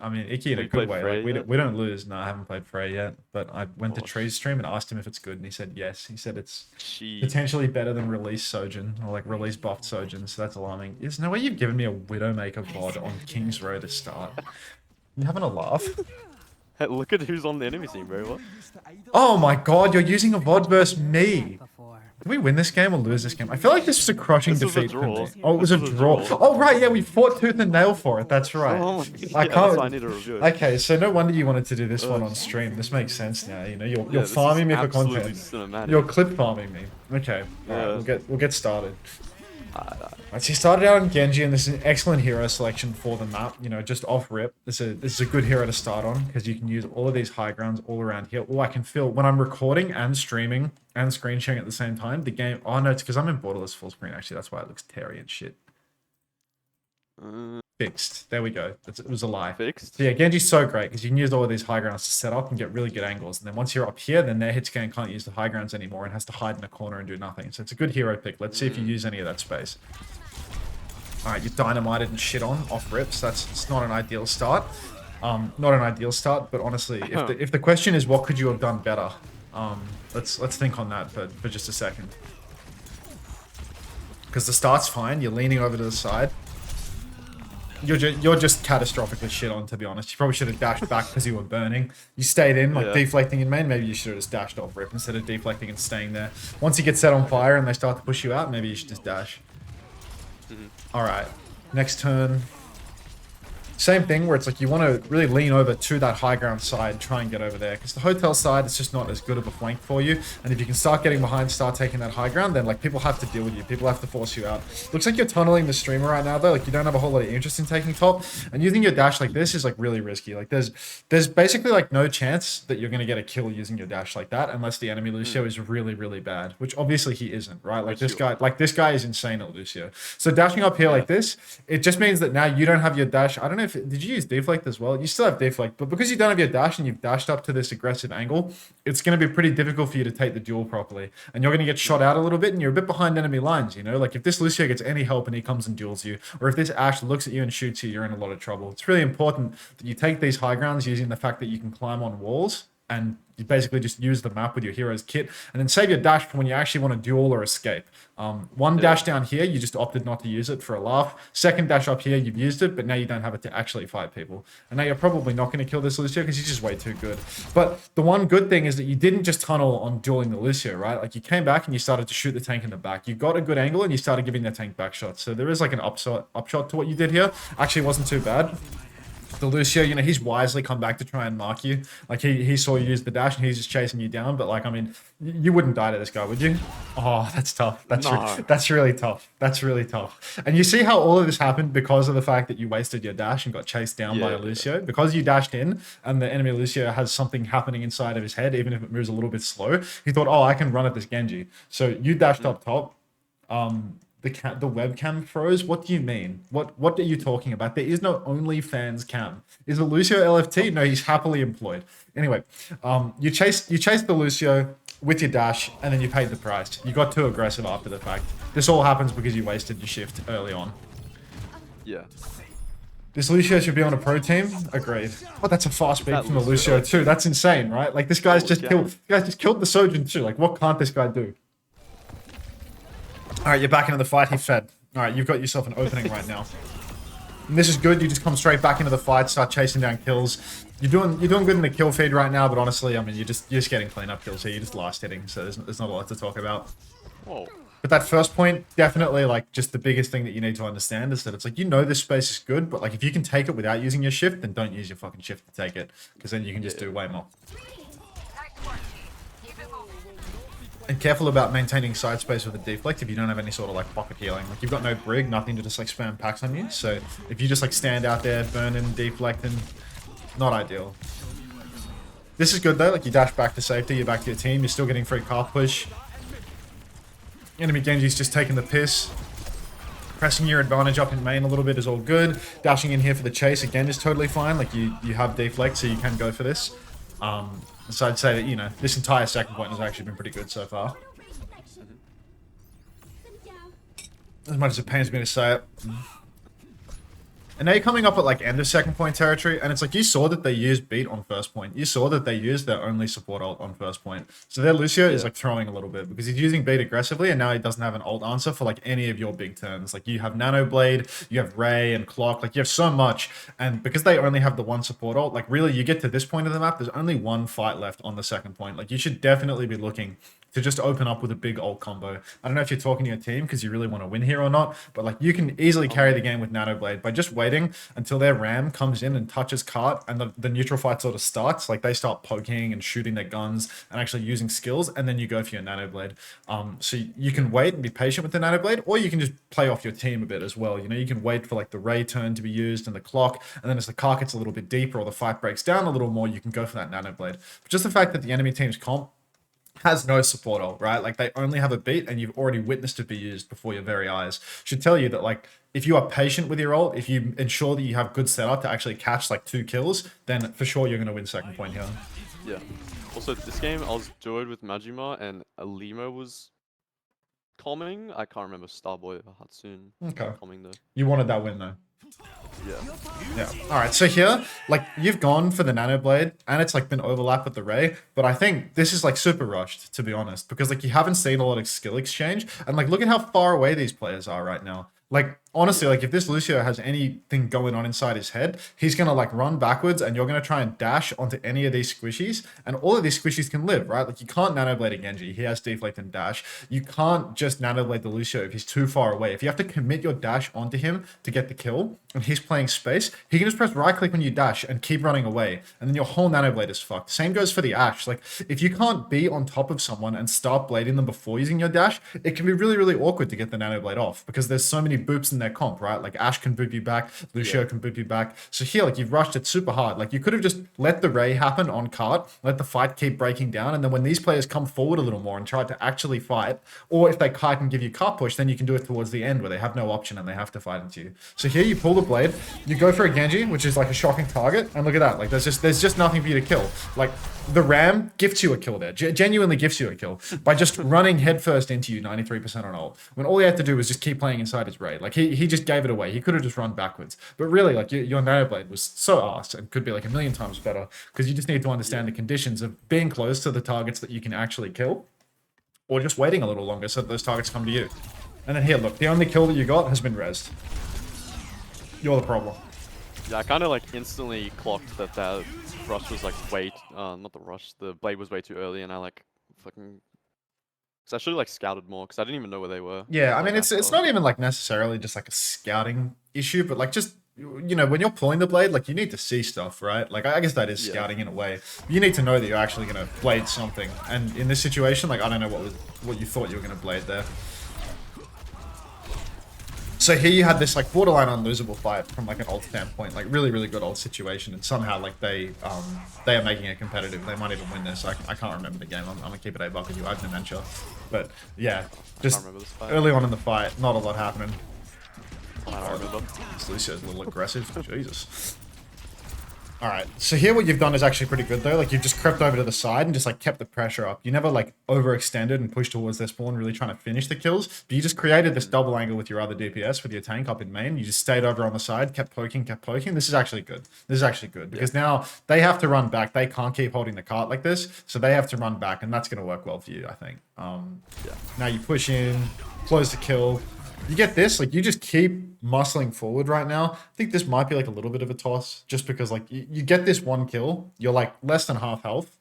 I mean, icky in Have a you good played way. Freya Like yet? we don't lose. No, I haven't played Frey yet. But I went to Oh, Tree's stream and asked him if it's good, and he said yes. He said it's she. potentially better than release Sojourn or like release buffed Sojourn. So that's alarming. There's no way you've given me a Widowmaker VOD on King's Row to start. You having a laugh? Hey, look at who's on the enemy team, bro. What? Oh my god, you're using a VOD versus me. Did we win this game or lose this game? I feel like this was a crushing This was a defeat for me. draw. Oh, it was This a was a draw. draw. Oh, right, yeah, we fought tooth and nail for it. That's right. Oh my I yeah, that's why I can't. need a review. Okay, so no wonder you wanted to do this one Oh, on stream. This makes sense now. You know, you're yeah, this is farming me for absolutely content. cinematic. You're clip farming me. Okay, all right, Yeah. we'll get started. Alright. Right, so you started out on Genji, and this is an excellent hero selection for the map. You know, just off rip, this is a good hero to start on because you can use all of these high grounds all around here. Oh, I can feel when I'm recording and streaming and screen sharing at the same time. The game. Oh no, it's because I'm in borderless full screen. Actually, that's why it looks terry and shit. Fixed. There we go. It was a lie. Fixed? So yeah, Genji's so great because you can use all of these high grounds to set up and get really good angles. And then once you're up here, then their hit scan can't use the high grounds anymore and has to hide in a corner and do nothing. So it's a good hero pick. Let's see if you use any of that space. All right, you dynamited and shit on off rips. It's not an ideal start. Not an ideal start, but honestly, if the question is what could you have done better, let's think on that for just a second. Because the start's fine. You're leaning over to the side. You're just catastrophically shit on, to be honest. You probably should have dashed back because you were burning. You stayed in, like deflecting in main. Maybe you should have just dashed off rip instead of deflecting and staying there. Once you get set on fire and they start to push you out, maybe you should just dash. All right, next turn. Same thing where it's like you want to really lean over to that high ground side, try and get over there. Because the hotel side is just not as good of a flank for you. And if you can start getting behind, start taking that high ground, then like people have to deal with you. People have to force you out. Looks like you're tunneling the streamer right now though. Like you don't have a whole lot of interest in taking top. And using your dash like this is like really risky. Like there's basically like no chance that you're going to get a kill using your dash like that unless the enemy Lucio is really, really bad. Which obviously he isn't, right? Like this guy is insane at Lucio. So dashing up here like this, it just means that now you don't have your dash. I don't know if did you use deflect as well? You still have deflect, but because you don't have your dash and you've dashed up to this aggressive angle, it's going to be pretty difficult for you to take the duel properly. And you're going to get shot out a little bit and you're a bit behind enemy lines, you know? Like if this Lucio gets any help and he comes and duels you, or if this Ashe looks at you and shoots you, you're in a lot of trouble. It's really important that you take these high grounds using the fact that you can climb on walls and you basically just use the map with your hero's kit and then save your dash for when you actually want to duel or escape. One dash down here, you just opted not to use it for a laugh. Second dash up here, you've used it, but now you don't have it to actually fight people. And now you're probably not going to kill this Lucio because he's just way too good. But the one good thing is that you didn't just tunnel on dueling the Lucio, right? Like you came back and you started to shoot the tank in the back. You got a good angle and you started giving the tank back shots. So there is like an upshot to what you did here. Actually, it wasn't too bad. The Lucio, you know, he's wisely come back to try and mark you. Like he saw you use the dash and he's just chasing you down. But like, I mean, you wouldn't die to this guy, would you? Oh, that's tough. That's really tough. That's really tough. And you see how all of this happened because of the fact that you wasted your dash and got chased down by a Lucio. Because you dashed in and the enemy Lucio has something happening inside of his head, even if it moves a little bit slow, he thought, oh, I can run at this Genji. So you dashed up top. The webcam froze. What do you mean? What are you talking about? There is no OnlyFans cam. Is a Lucio LFT? No, he's happily employed. Anyway, you chased the Lucio with your dash, and then you paid the price. You got too aggressive after the fact. This all happens because you wasted your shift early on. Yeah. This Lucio should be on a pro team. Agreed. Oh, that's a fast beat from the Lucio too. That's insane, right? Like this guy's just killed the Sojourn too. Like what can't this guy do? All right, you're back into the fight. He fed. All right, you've got yourself an opening right now. And this is good. You just come straight back into the fight, start chasing down kills. You're doing good in the kill feed right now, but honestly, I mean, you're just getting cleanup kills here. You're just last hitting, so there's not a lot to talk about. Whoa. But that first point, definitely, like, just the biggest thing that you need to understand is that it's like, you know this space is good, but, like, if you can take it without using your shift, then don't use your fucking shift to take it, because then you can just do way more. And careful about maintaining side space with a deflect if you don't have any sort of like pocket healing. Like you've got no brig, nothing to just like spam packs on you. So if you just like stand out there, burning, deflecting, not ideal. This is good though, like you dash back to safety, you're back to your team, you're still getting free car push. Enemy Genji's just taking the piss. Pressing your advantage up in main a little bit is all good. Dashing in here for the chase again is totally fine. Like you have deflect, so you can go for this. So I'd say that, you know, this entire second point has actually been pretty good so far. As much as it pains me to say it. And now you're coming up at like end of second point territory, and it's like you saw that they used beat on first point. You saw that they used their only support ult on first point. So their Lucio is like throwing a little bit because he's using beat aggressively, and now he doesn't have an ult answer for like any of your big turns. Like you have Nano Blade, you have Ray and Clock, like you have so much. And because they only have the one support ult, like really you get to this point of the map, there's only one fight left on the second point. Like you should definitely be looking to just open up with a big ult combo. I don't know if you're talking to your team because you really want to win here or not, but like you can easily carry the game with Nano Blade by just waiting until their Ram comes in and touches cart and the neutral fight sort of starts. Like they start poking and shooting their guns and actually using skills, and then you go for your Nano Blade. So you can wait and be patient with the Nano Blade, or you can just play off your team a bit as well. You know, you can wait for like the Ray turn to be used and the Clock, and then as the cart gets a little bit deeper or the fight breaks down a little more, you can go for that Nano Blade. But just the fact that the enemy team's comp has no support ult, right? Like they only have a beat, and you've already witnessed it be used before your very eyes. Should tell you that like if you are patient with your ult, if you ensure that you have good setup to actually catch like 2 kills, then for sure you're going to win second point here. Yeah. Also, this game I was duoed with Majima and Alimo was coming. I can't remember Starboy or Hatsune. Okay. Coming though. You wanted that win though. Yeah. All right. So here, like you've gone for the Nano Blade, and it's like been overlapped with the Ray, but I think this is like super rushed, to be honest, because like you haven't seen a lot of skill exchange, and like look at how far away these players are right now. Like honestly, like if this Lucio has anything going on inside his head, he's gonna like run backwards, and you're gonna try and dash onto any of these squishies, and all of these squishies can live, right? Like you can't Nano Blade a Genji. He has deflect and dash. You can't just Nano Blade the Lucio if he's too far away. If you have to commit your dash onto him to get the kill, and he's playing space, he can just press right click when you dash and keep running away, and then your whole Nano Blade is fucked. Same goes for the Ashe. Like if you can't be on top of someone and start blading them before using your dash, it can be really, really awkward to get the Nano Blade off because there's so many boops in their comp, right? Like Ashe can boop you back, Lucio can boop you back. So here, like you've rushed it super hard. Like you could have just let the Ray happen on cart, let the fight keep breaking down, and then when these players come forward a little more and try to actually fight, or if they kite and give you cart push, then you can do it towards the end where they have no option and they have to fight into you. So here you pull the blade, you go for a Genji, which is like a shocking target, and look at that. Like there's just nothing for you to kill. Like the Ram gifts you a kill there, genuinely gifts you a kill by just running headfirst into you 93% on ult. When all he had to do was just keep playing inside his raid. Like he just gave it away. He could have just run backwards. But really, like your Nano Blade was so arse and could be like a million times better because you just need to understand the conditions of being close to the targets that you can actually kill, or just waiting a little longer so that those targets come to you. And then here, look, the only kill that you got has been rezzed. You're the problem. Yeah, I kind of like instantly clocked that that rush was like not the rush, the blade was way too early, and I like fucking. Cause I should have like scouted more, cause I didn't even know where they were. Yeah, I mean it's not even like necessarily just like a scouting issue, but like just you know when you're pulling the blade, like you need to see stuff, right? Like I guess that is scouting in a way. You need to know that you're actually gonna blade something, and in this situation, like I don't know what you thought you were gonna blade there. So here you had this like borderline unlosable fight from like an ult standpoint, like really, really good ult situation, and somehow like they are making it competitive. They might even win this. I can't remember the game. I'm gonna keep it a buck with you. I have dementia, but yeah, just early on in the fight, not a lot happening. I don't remember. This Lucio's a little aggressive. Jesus. All right, so here what you've done is actually pretty good though. Like you've just crept over to the side and just like kept the pressure up. You never like overextended and pushed towards their spawn, really trying to finish the kills. But you just created this double angle with your other DPS with your tank up in main. You just stayed over on the side, kept poking. This is actually good. This is actually good because now they have to run back. They can't keep holding the cart like this, so they have to run back, and that's going to work well for you, I think. Now you push in, close the kill. You get this, like you just keep muscling forward right now. I think this might be like a little bit of a toss just because like you get this one kill. You're like less than half health.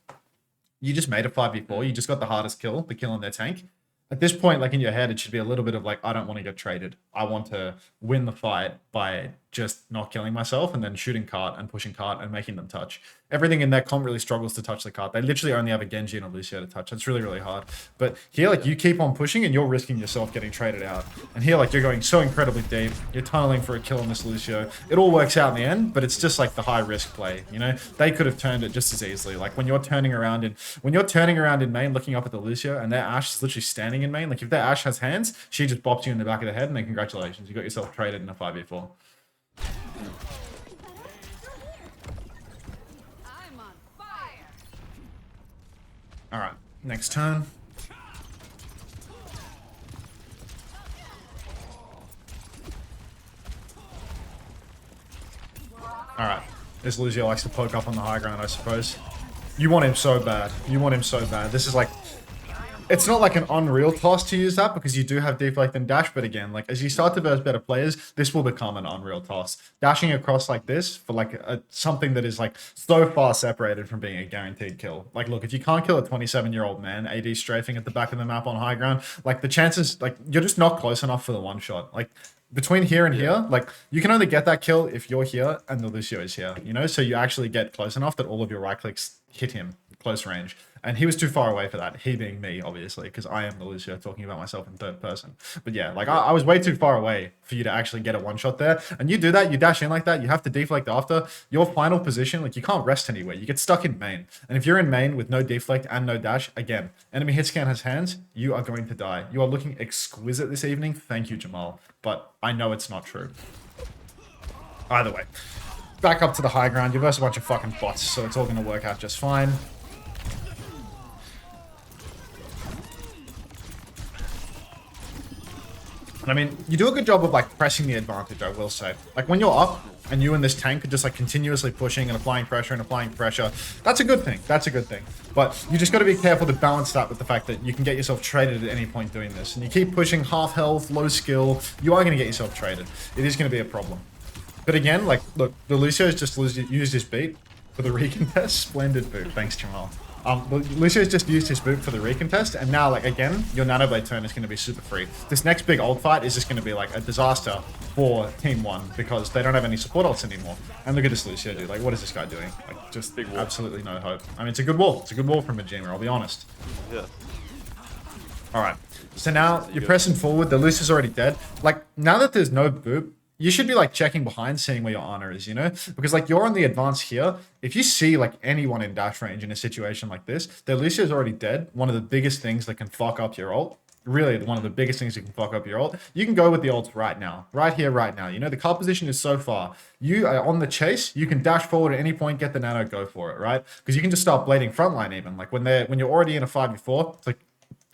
You just made a 5v4. You just got the hardest kill, the kill on their tank. At this point, like in your head, it should be a little bit of like, I don't want to get traded. I want to win the fight by just not killing myself and then shooting cart and pushing cart and making them touch. Everything in their comp really struggles to touch the cart. They literally only have a Genji and a Lucio to touch. It's really, really hard. But here, like you keep on pushing and you're risking yourself getting traded out. And here, like you're going so incredibly deep. You're tunneling for a kill on this Lucio. It all works out in the end, but it's just like the high risk play. You know, they could have turned it just as easily. Like when you're turning around in main, looking up at the Lucio, and their Ashe is literally standing in main. Like if their Ashe has hands, she just bops you in the back of the head, and then congratulations, you got yourself traded in a 5v4. All right, next turn. As Lucio likes to poke up on the high ground, I suppose. You want him so bad. You want him so bad. This is like... It's not like an unreal task to use that because you do have deflect and dash, but again, like as you start to verse better players, this will become an unreal task. Dashing across like this for like something that is like so far separated from being a guaranteed kill. Like, look, if you can't kill a 27-year-old man, AD strafing at the back of the map on high ground, like the chances, like you're just not close enough for the one shot. Like between here and here, like you can only get that kill if you're here and the Lucio is here, you know? So you actually get close enough that all of your right clicks hit him close range. And he was too far away for that. He being me, obviously, because I am the Lucio talking about myself in third person. But yeah, like I was way too far away for you to actually get a one shot there. And you do that, you dash in like that, you have to deflect after. Your final position, like you can't rest anywhere. You get stuck in main. And if you're in main with no deflect and no dash, again, enemy hit scan has hands, you are going to die. You are looking exquisite this evening. Thank you, Jamal. But I know it's not true. Either way. Back up to the high ground. You're versus a bunch of fucking bots, so it's all going to work out just fine. I mean, you do a good job of like pressing the advantage, I will say. Like when you're up and you and this tank are just like continuously pushing and applying pressure, that's a good thing. That's a good thing. But you just got to be careful to balance that with the fact that you can get yourself traded at any point doing this. And you keep pushing half health, low skill, you are going to get yourself traded. It is going to be a problem. But again, like, look, the Lucio's just used his beat for the recontest. Splendid boot. Thanks, Jamal. Lucio's just used his boot for the recontest, and now, like, again, your Nanoblade turn is going to be super free. This next big ult fight is just going to be, like, a disaster for Team 1, because they don't have any support ults anymore. And look at this Lucio, dude. Like, what is this guy doing? Like, just big absolutely no hope. I mean, it's a good wall. It's a good wall from Majima, I'll be honest. Yeah. Alright. So now, you're pressing forward. The Lucio's already dead. Like, now that there's no boop, you should be like checking behind, seeing where your honor is, you know? Because like you're on the advance here. If you see like anyone in dash range in a situation like this, their Lucio's already dead. One of the biggest things that can fuck up your ult. Really, one of the biggest things that can fuck up your ult. You can go with the ults right now. Right here, right now. You know, the car position is so far. You are on the chase. You can dash forward at any point, get the nano, go for it, right? Because you can just start blading frontline even. Like when you're already in a 5v4, it's like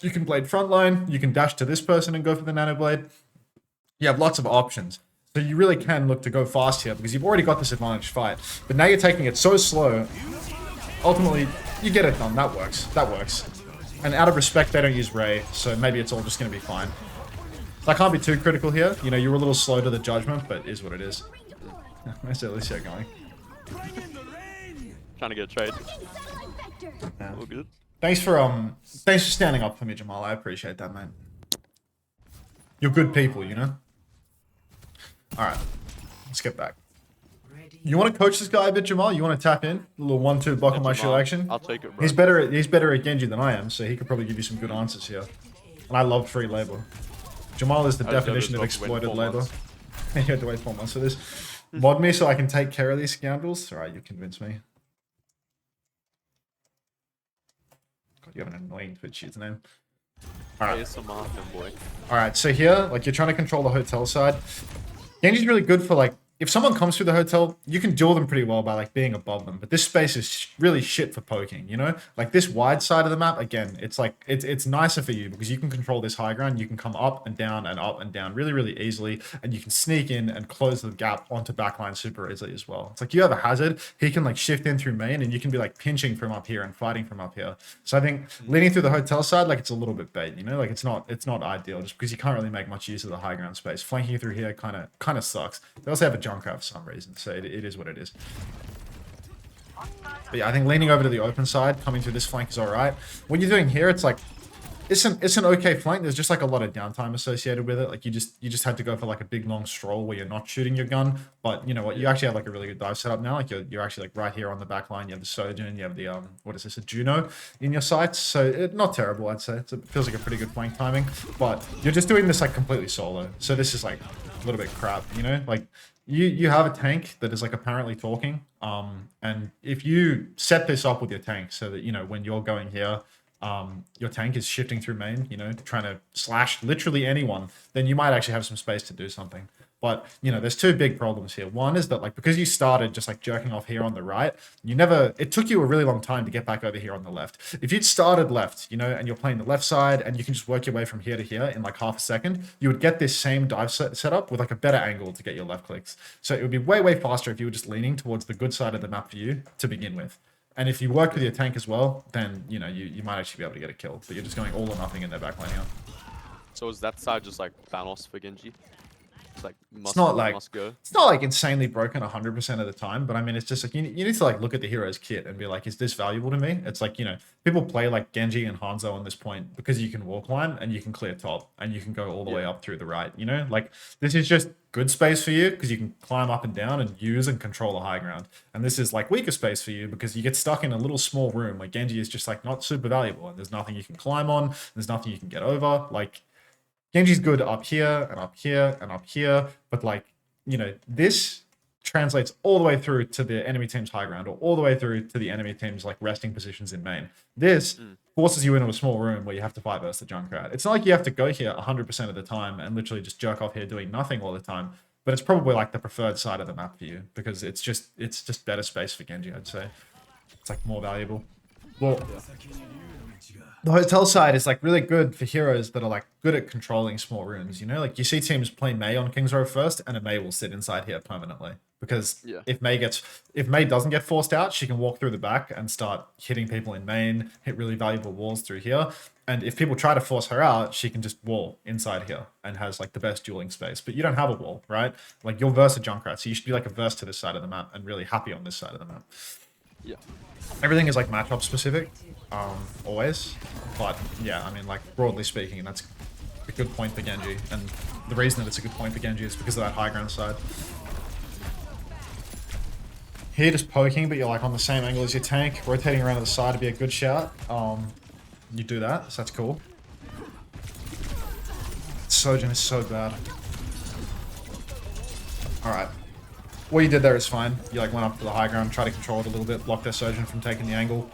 you can blade frontline. You can dash to this person and go for the nano blade. You have lots of options. So you really can look to go fast here because you've already got this advantage fight. But now you're taking it so slow. Ultimately, you get it done. That works. That works. And out of respect, they don't use Ray. So maybe it's all just going to be fine. So I can't be too critical here. You know, you were a little slow to the judgment, but it is what it is. Where's Alicia going? Trying to get a trade. Yeah. All good. Thanks for standing up for me, Jamal. I appreciate that, man. You're good people, you know? Alright, let's get back. You want to coach this guy a bit, Jamal? You want to tap in? A little 1-2 block on my shield action? I'll take it, bro. He's better at Genji than I am, so he could probably give you some good answers here. And I love free labor. Jamal is the definition of exploited labor. You had to wait 4 months for this. Mod me so I can take care of these scoundrels? Alright, you convinced me. God, you have an annoying Twitch username. Alright, so here, like, you're trying to control the hotel side. Genji's really good for, like, if someone comes through the hotel, you can duel them pretty well by, like, being above them. But this space is really shit for poking, you know? Like, this wide side of the map, again, it's, like, it's nicer for you because you can control this high ground. You can come up and down really, really easily. And you can sneak in and close the gap onto backline super easily as well. It's like you have a hazard. He can, like, shift in through main and you can be, like, pinching from up here and fighting from up here. So I think leading through the hotel side, like, it's a little bit bait, you know? Like, it's not ideal just because you can't really make much use of the high ground space. Flanking through here kind of sucks. They also have a junk out for some reason, so it is what it is. But yeah, I think leaning over to the open side, coming through this flank is alright. What you're doing here, it's like it's an okay flank. There's just like a lot of downtime associated with it. Like you just had to go for like a big long stroll where you're not shooting your gun. But you know what? You actually have like a really good dive setup now. Like you're actually like right here on the back line. You have the Sojourn, you have the what is this, a Juno in your sights. So not terrible, I'd say. It feels like a pretty good flank timing. But you're just doing this like completely solo. So this is like a little bit crap, you know? Like you have a tank that is like apparently talking. And if you set this up with your tank so that, you know, when you're going here, your tank is shifting through main, you know, trying to slash literally anyone, then you might actually have some space to do something. But, you know, there's two big problems here. One is that, like, because you started just, like, jerking off here on the right, it took you a really long time to get back over here on the left. If you'd started left, you know, and you're playing the left side, and you can just work your way from here to here in, like, half a second, you would get this same dive setup with, like, a better angle to get your left clicks. So it would be way, way faster if you were just leaning towards the good side of the map for you to begin with. And if you work with your tank as well, then, you know, you might actually be able to get a kill. But you're just going all or nothing in their back lane here. So is that side just like Thanos for Genji? It's like It's not go. it's not like insanely broken 100% of the time, but I mean, it's just like you need to like look at the hero's kit and be like, is this valuable to me? It's like, you know, people play like Genji and Hanzo on this point because you can walk line and you can clear top and you can go all the way up through the right, you know? Like, this is just good space for you because you can climb up and down and use and control the high ground. And this is like weaker space for you because you get stuck in a little small room. Like, Genji is just like not super valuable and there's nothing you can climb on, there's nothing you can get over. Like, Genji's good up here and up here and up here, but like, you know, this translates all the way through to the enemy team's high ground or all the way through to the enemy team's like resting positions in main. This forces you into a small room where you have to fight versus the Junkrat. It's not like you have to go here 100% of the time and literally just jerk off here doing nothing all the time, but it's probably like the preferred side of the map for you because it's just better space for Genji, I'd say. It's like more valuable. Well, the hotel side is like really good for heroes that are like good at controlling small rooms, you know? Like, you see teams play Mei on King's Row first, and a Mei will sit inside here permanently. Because if Mei doesn't get forced out, she can walk through the back and start hitting people in main, hit really valuable walls through here. And if people try to force her out, she can just wall inside here and has like the best dueling space. But you don't have a wall, right? Like, you're verse a Junkrat, so you should be like a verse to this side of the map and really happy on this side of the map. Yeah. Everything is like matchup specific, always. But yeah, I mean, like, broadly speaking, that's a good point for Genji. And the reason that it's a good point for Genji is because of that high ground side. Here just poking, but you're like on the same angle as your tank. Rotating around to the side to be a good shout. You do that, so that's cool. Sojourn is so bad. Alright. What you did there is fine. You like went up to the high ground, tried to control it a little bit, block their Sojourn from taking the angle.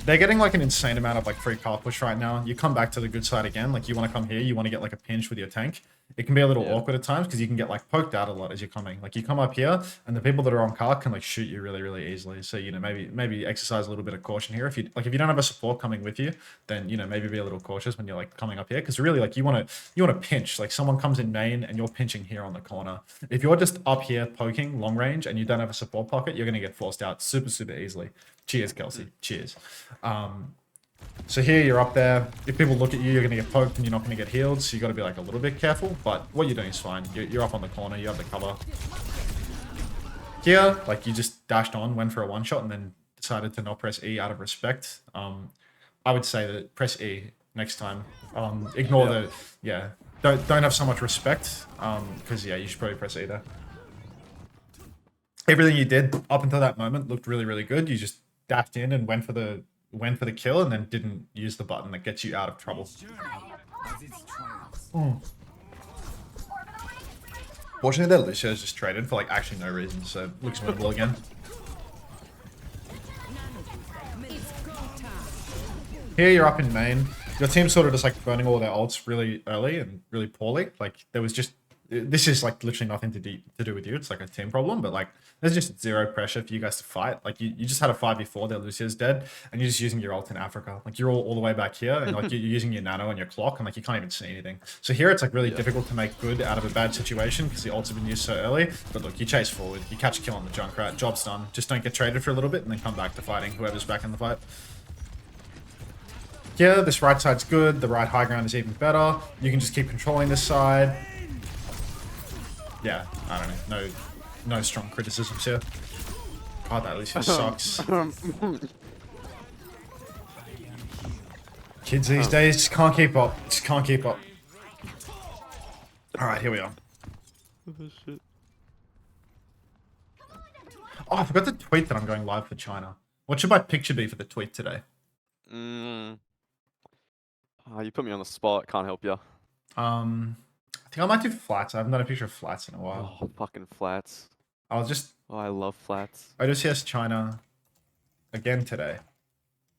They're getting like an insane amount of like free car push right now. You come back to the good side again, like you want to come here, you want to get like a pinch with your tank. It can be a little awkward at times because you can get like poked out a lot as you're coming. Like, you come up here and the people that are on car can like shoot you really, really easily. So, you know, maybe exercise a little bit of caution here. If you don't have a support coming with you, then, you know, maybe be a little cautious when you're like coming up here, because really like you want to pinch. Like, someone comes in main and you're pinching here on the corner. If you're just up here poking long range and you don't have a support pocket, you're going to get forced out super, super easily. Cheers, Kelsey. Cheers. So here you're up there. If people look at you, you're going to get poked and you're not going to get healed. So you got to be like a little bit careful. But what you're doing is fine. You're up on the corner. You have the cover. Here, like, you just dashed on, went for a one shot, and then decided to not press E out of respect. I would say that press E next time. Ignore don't have so much respect. Because you should probably press E there. Everything you did up until that moment looked really, really good. You just dashed in and went for the kill and then didn't use the button that gets you out of trouble. Fortunately, their Lucio is just traded for like actually no reason, so it looks winnable again. Here you're up in main. Your team's sort of just like burning all their ults really early and really poorly. Like, there was just... This is like literally nothing to do with you. It's like a team problem, but like there's just zero pressure for you guys to fight. Like, you just had a 5v4, their Lucio's dead, and you're just using your ult in Africa. Like, you're all the way back here, and like you're using your nano and your clock, and like you can't even see anything. So here it's like really difficult to make good out of a bad situation because the ults have been used so early. But look, you chase forward, you catch a kill on the Junkrat, job's done. Just don't get traded for a little bit and then come back to fighting whoever's back in the fight. Yeah, this right side's good. The right high ground is even better. You can just keep controlling this side. Yeah, I don't know. No strong criticisms here. God, that Lucio sucks. Kids these days just can't keep up. Just can't keep up. Alright, here we are. Oh, I forgot to tweet that I'm going live for China. What should my picture be for the tweet today? You put me on the spot. Can't help you. I think I might do flats. I haven't done a picture of flats in a while. Oh, fucking flats. I'll just... Oh, I love flats. OCS China again today.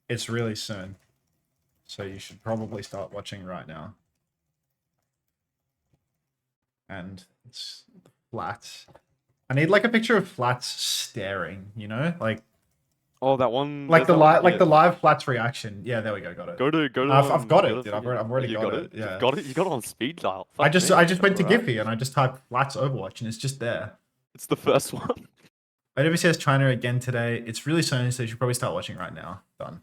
It's really soon. So you should probably start watching right now. and it's flat. I need like a picture of flats staring, you know, like Oh, that one. like there's that one like here. the live flats reaction. Yeah, there we go, got it. Go to. I've got go it, to dude. I've freaking- already you got it. Yeah. You've got it. You got it on speed dial. I Fuck just me. went to Alright. Giphy and I just typed flats Overwatch and it's just there. It's the first one. OWC says China again today. It's really soon, so you should probably start watching right now. Done.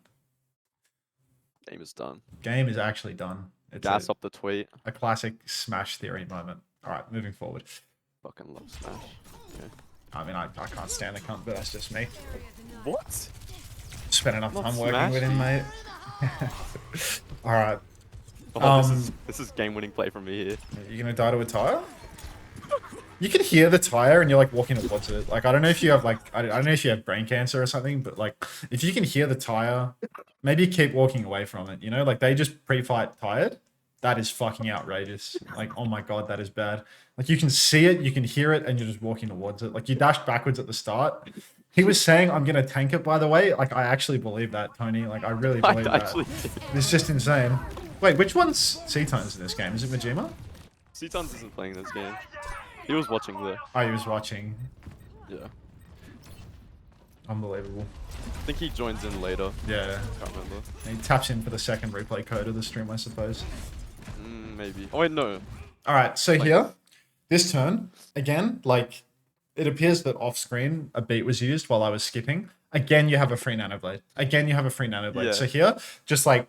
Game is done. Game is actually done. It's Gas up the tweet. a classic Smash theory moment. All right, moving forward. Fucking love Smash. Okay. I mean, I can't stand the cunt, but that's just me. What? Spent enough Not time working Smash? with him, mate. All right, Oh, this is game-winning play from me here. you're gonna die to a tire? You can hear the tire and you're like walking towards it. Like, I don't know if you have like, I don't know if you have brain cancer or something, but like, if you can hear the tire, maybe keep walking away from it, you know? Like, they just pre-fight tired. That is fucking outrageous. Like, oh my God, that is bad. Like, you can see it, you can hear it, and you're just walking towards it. Like, you dashed backwards at the start. He was saying, I'm gonna tank it, by the way. Like, I actually believe that, Tony. Like, I really believe I that. actually did. It's just insane. Wait, which one's C-Tones in this game? Is it Majima? Ctons isn't playing this game. He was watching the. Oh, he was watching. Yeah. Unbelievable. I think he joins in later. Yeah. Can't remember. He taps in for the second replay code of the stream, I suppose. Maybe. Oh wait, no. All right, so here, this turn, again, like, it appears that off-screen a beat was used while I was skipping. Again, you have a free nano blade. Again, you have a free nano blade. Yeah. So here, just like,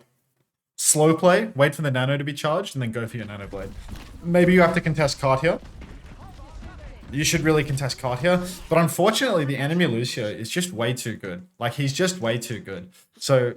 slow play, wait for the nano to be charged, and then go for your nano blade. Maybe you have to contest cart here. You should really contest cart here. But unfortunately, the enemy Lucio is just way too good. Like, he's just way too good. So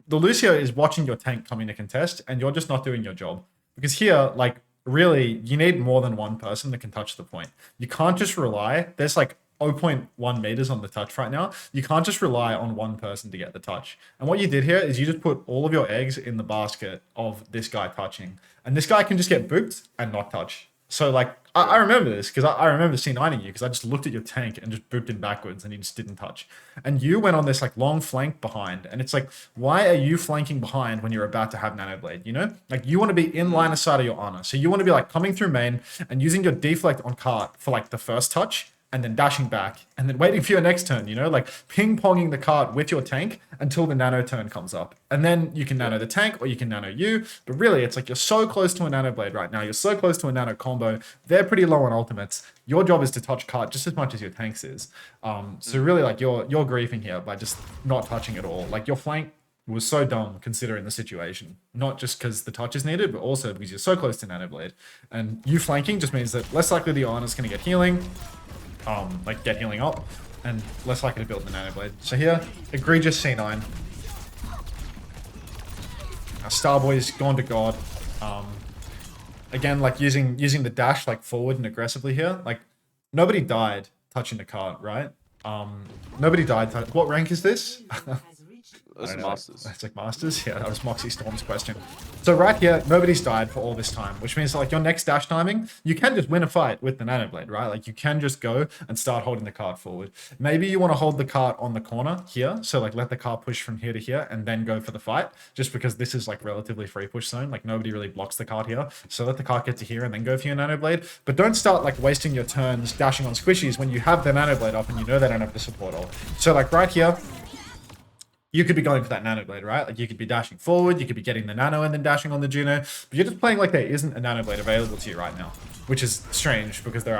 the Lucio is watching your tank coming to contest, and you're just not doing your job. Because here, like, really, you need more than one person that can touch the point. You can't just rely. There's like 0.1 meters on the touch right now. You can't just rely on one person to get the touch. And what you did here is you just put all of your eggs in the basket of this guy touching. And this guy can just get booped and not touch. So, like, I remember this because I remember C9ing you because I just looked at your tank and just booped him backwards and he just didn't touch. And you went on this, like, long flank behind. And it's like, why are you flanking behind when you're about to have Nano Blade, you know? Like, you want to be in line of sight of your honor. So you want to be, like, coming through main and using your deflect on cart for, like, the first touch and then dashing back and then waiting for your next turn, you know? Like, ping-ponging the cart with your tank until the nano turn comes up. And then you can nano the tank or you can nano you. But really, it's like you're so close to a nano blade right now. You're so close to a nano combo. They're pretty low on ultimates. Your job is to touch cart just as much as your tanks is. So really, like, you're griefing here by just not touching at all. Like, your flank was so dumb considering the situation. Not just because the touch is needed, but also because you're so close to nano blade. And you flanking just means that less likely the honor's going to get healing. Like, get healing up, and less likely to build the nano blade. So here, egregious C9. Now Starboy's gone to God. Again, like, using the dash, like, forward and aggressively here. Like, nobody died touching the cart, right? Nobody died. What rank is this? That's Masters. It's like Masters? Yeah, that was Moxie Storm's question. So right here, nobody's died for all this time, which means, like, your next dash timing, you can just win a fight with the Nano Blade, right? Like, you can just go and start holding the cart forward. Maybe you want to hold the cart on the corner here, so, like, let the cart push from here to here and then go for the fight, just because this is, like, relatively free push zone. Like, nobody really blocks the cart here, so let the cart get to here and then go for your Nano Blade. But don't start, like, wasting your turns dashing on squishies when you have the Nano Blade up and you know they don't have the support ult. So, like, right here, you could be going for that nano blade, right? Like, you could be dashing forward, you could be getting the nano and then dashing on the Juno, but you're just playing like there isn't a nano blade available to you right now, which is strange because there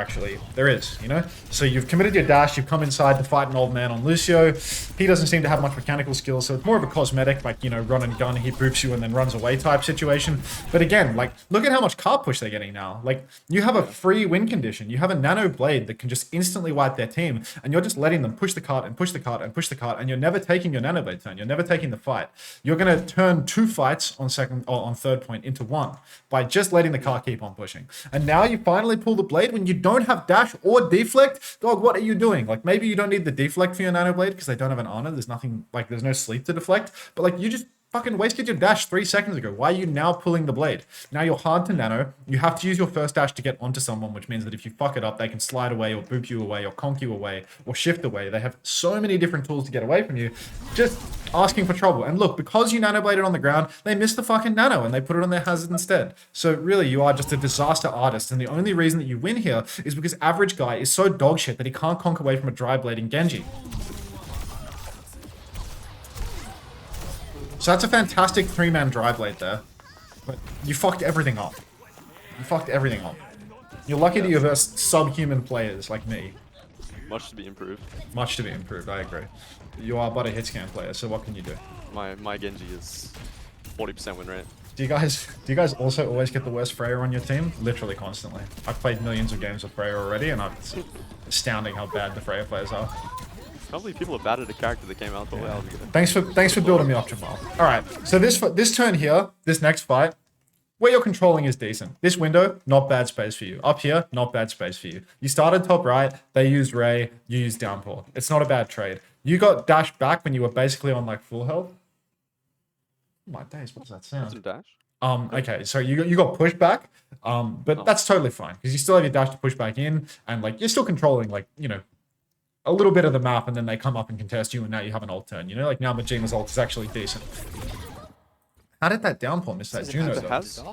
is, you know? So you've committed your dash, you've come inside to fight an old man on Lucio. He doesn't seem to have much mechanical skills, so it's more of a cosmetic, like, you know, run and gun, he boops you and then runs away type situation. But again, like, look at how much card push they're getting now. Like, you have a free win condition. You have a nano blade that can just instantly wipe their team, and you're just letting them push the cart and push the cart and push the cart, and you're never taking your nano blade turn. You're never taking the fight. You're going to turn 2 fights on second or on third point into 1 by just letting the cart keep on pushing. And now you finally pull the blade when you don't have dash or deflect. Dog, what are you doing? Like, maybe you don't need the deflect for your nano blade because they don't have an honor. There's nothing, like, there's no sleep to deflect. But, like, you just fucking wasted your dash 3 seconds ago. Why are you now pulling the blade? Now you're hard to nano. You have to use your first dash to get onto someone, which means that if you fuck it up, they can slide away or boop you away or conk you away or shift away. They have so many different tools to get away from you. Just asking for trouble. And look, because you nano bladed on the ground, they missed the fucking nano and they put it on their hazard instead. So really, you are just a disaster artist. And the only reason that you win here is because average guy is so dog shit that he can't conk away from a dry blade in Genji. So that's a fantastic 3-man dry blade there. But you fucked everything up. You fucked everything up. You're lucky that you're versus subhuman players like me. Much to be improved. Much to be improved, I agree. You are but a hit scan player, so what can you do? My Genji is 40% win rate. Do you guys also always get the worst Freya on your team? Literally constantly. I've played millions of games with Freya already, and it's astounding how bad the Freya players are. Can't believe people are bad at a character that came out the way out. Thanks for building me up, Jamal. All right, so this turn here, this next fight, where you're controlling is decent. This window, not bad space for you. Up here, not bad space for you. You started top right, they used Ray, you used downpour. It's not a bad trade. You got dashed back when you were basically on like full health. Oh my days, what does that sound? Some dash? Okay, so you got pushed back, but that's totally fine because you still have your dash to push back in, and like you're still controlling like, you know, a little bit of the map, and then they come up and contest you, and now you have an ult turn. You know, like now Majina's ult is actually decent. How did that downpour miss that Juno?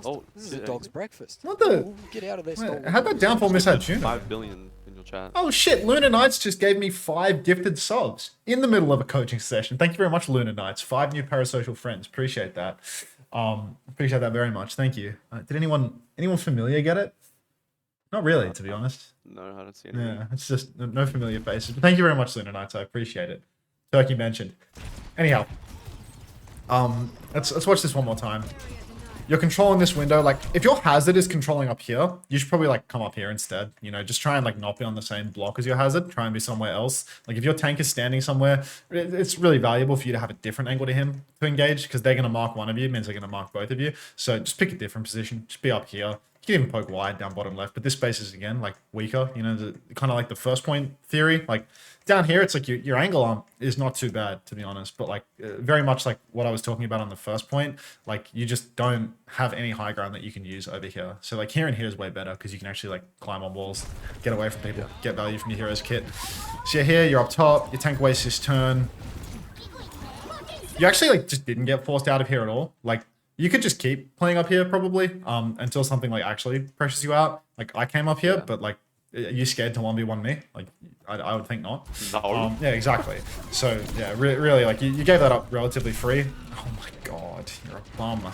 Oh, this is a dog's breakfast. What the? Get out of there, stall. How'd that downpour miss that Juno? 5 billion in your chat. Oh shit, Lunar Knights just gave me 5 gifted subs in the middle of a coaching session. Thank you very much, Lunar Knights. 5 new parasocial friends. Appreciate that. Appreciate that very much. Thank you. Did anyone familiar get it? Not really, to be honest. No, I don't see anything. Yeah, it's just no familiar faces. But thank you very much, Lunar Knights. I appreciate it. Turkey mentioned. Anyhow, let's watch this one more time. You're controlling this window. Like, if your hazard is controlling up here, you should probably like come up here instead. You know, just try and like not be on the same block as your hazard. Try and be somewhere else. Like, if your tank is standing somewhere, it's really valuable for you to have a different angle to him to engage, because they're gonna mark one of you, means they're gonna mark both of you. So just pick a different position. Just be up here. You can even poke wide down bottom left, but this space is again like weaker. You know, kind of like the first point theory. Like down here, it's like your angle is not too bad, to be honest, but like very much like what I was talking about on the first point. Like you just don't have any high ground that you can use over here. So like here and here is way better because you can actually like climb on walls, get away from people, get value from your hero's kit. So you're here, you're up top, your tank wastes his turn. You actually like just didn't get forced out of here at all. Like, you could just keep playing up here probably until something like actually pressures you out. Like I came up here, but like, are you scared to 1v1 me? Like I would think not. No. Yeah, exactly. So yeah, really like you gave that up relatively free. Oh my god, you're a bum.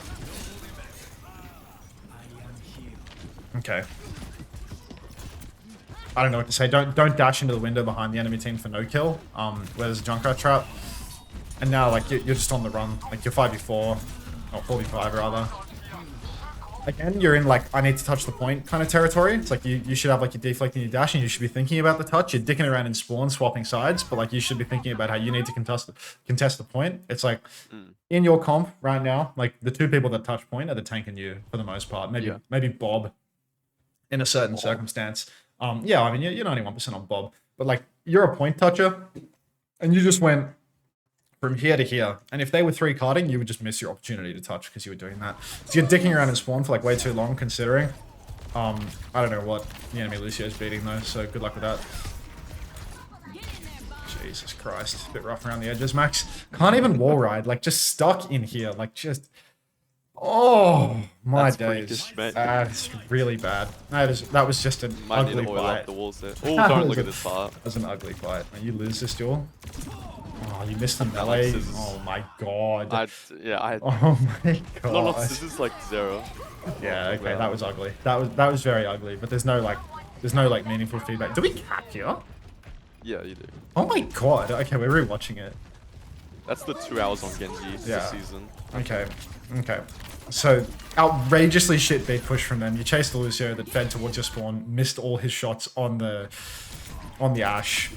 Okay. I don't know what to say. Don't dash into the window behind the enemy team for no kill. Where there's a Junkrat trap. And now like you're just on the run. Like you're 5v4. Or 45 rather. Again, you're in like I need to touch the point kind of territory. It's like you should have like your deflect and your dash, and you should be thinking about the touch. You're dicking around in spawn, swapping sides, but like you should be thinking about how you need to contest the point. It's like in your comp right now, like the two people that touch point are the tank and you for the most part. Maybe Bob in a certain circumstance. Yeah, I mean you're 91% on Bob, but like you're a point toucher, and you just went from here to here, and if they were 3-carding, you would just miss your opportunity to touch because you were doing that. So you're dicking around in spawn for like way too long, considering. I don't know what the enemy Lucio's beating though, so good luck with that. Jesus Christ, a bit rough around the edges, Max. Can't even wall ride, like just stuck in here, like just. Oh my days, that's really bad. That was just an ugly fight. Oh, don't look at this part. That was an ugly fight. You lose this duel. Oh, you missed the melee. Oh my god. Oh my god. No, this is like 0. Yeah, okay, that was ugly. That was very ugly. But there's no like meaningful feedback. Do we cap here? Yeah, you do. Oh my god. Okay, we're rewatching it. That's the 2 hours on Genji this season. Okay. So outrageously shit bait push from them. You chased the Lucio that fed towards your spawn, missed all his shots on the Ashe.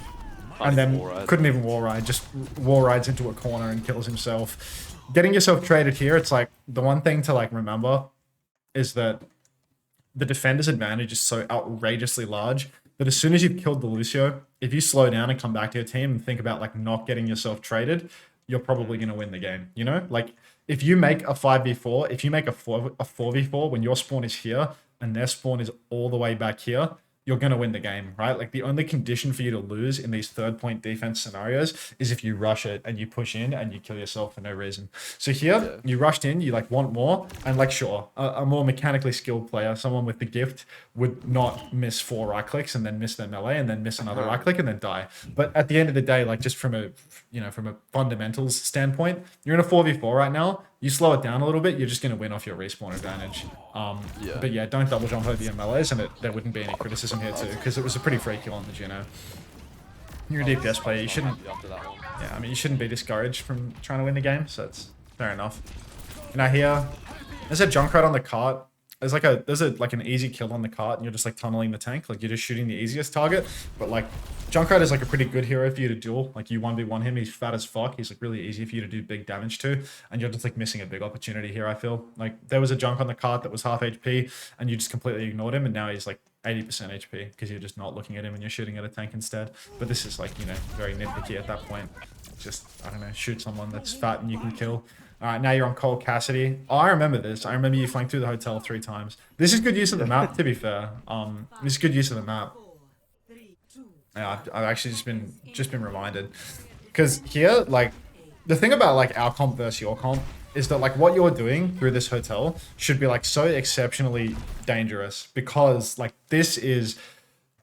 And then couldn't even wall ride, just wall rides into a corner and kills himself. Getting yourself traded here, it's like the one thing to like remember is that the defender's advantage is so outrageously large that as soon as you've killed the Lucio, if you slow down and come back to your team and think about like not getting yourself traded, you're probably going to win the game. You know, like if you make a 5v4, if you make a 4v4 when your spawn is here and their spawn is all the way back here, you're going to win the game, right? Like the only condition for you to lose in these 3rd-point defense scenarios is if you rush it and you push in and you kill yourself for no reason. So here, you rushed in, you like want more, and like sure, a more mechanically skilled player, someone with the gift, would not miss 4 right clicks and then miss their melee and then miss another right click and then die. But at the end of the day, like just from a fundamentals standpoint, you're in a 4v4 right now. You slow it down a little bit, you're just going to win off your respawn advantage. But yeah, don't double jump over your melees, and there wouldn't be any criticism here too, because it was a pretty free kill on the Juno. You're a DPS player, you shouldn't. Yeah, I mean, you shouldn't be discouraged from trying to win the game, so it's fair enough. Now here, there's a Junkrat on the cart. There's like an easy kill on the cart, and you're just like tunneling the tank, like you're just shooting the easiest target. But like Junkrat is like a pretty good hero for you to duel. Like you 1v1 him, he's fat as fuck. He's like really easy for you to do big damage to, and you're just like missing a big opportunity here. I feel like there was a Junk on the cart that was half HP, and you just completely ignored him, and now he's like 80% HP because you're just not looking at him and you're shooting at a tank instead. But this is like, you know, very nitpicky at that point. Just, I don't know, shoot someone that's fat and you can kill. All right, now you're on Cole Cassidy. Oh, I remember this. I remember you flanked through the hotel 3 times. This is good use of the map, to be fair. This is good use of the map. Yeah, I've actually just been reminded. Because here, like, the thing about, like, our comp versus your comp is that, like, what you're doing through this hotel should be, like, so exceptionally dangerous. Because, like, this is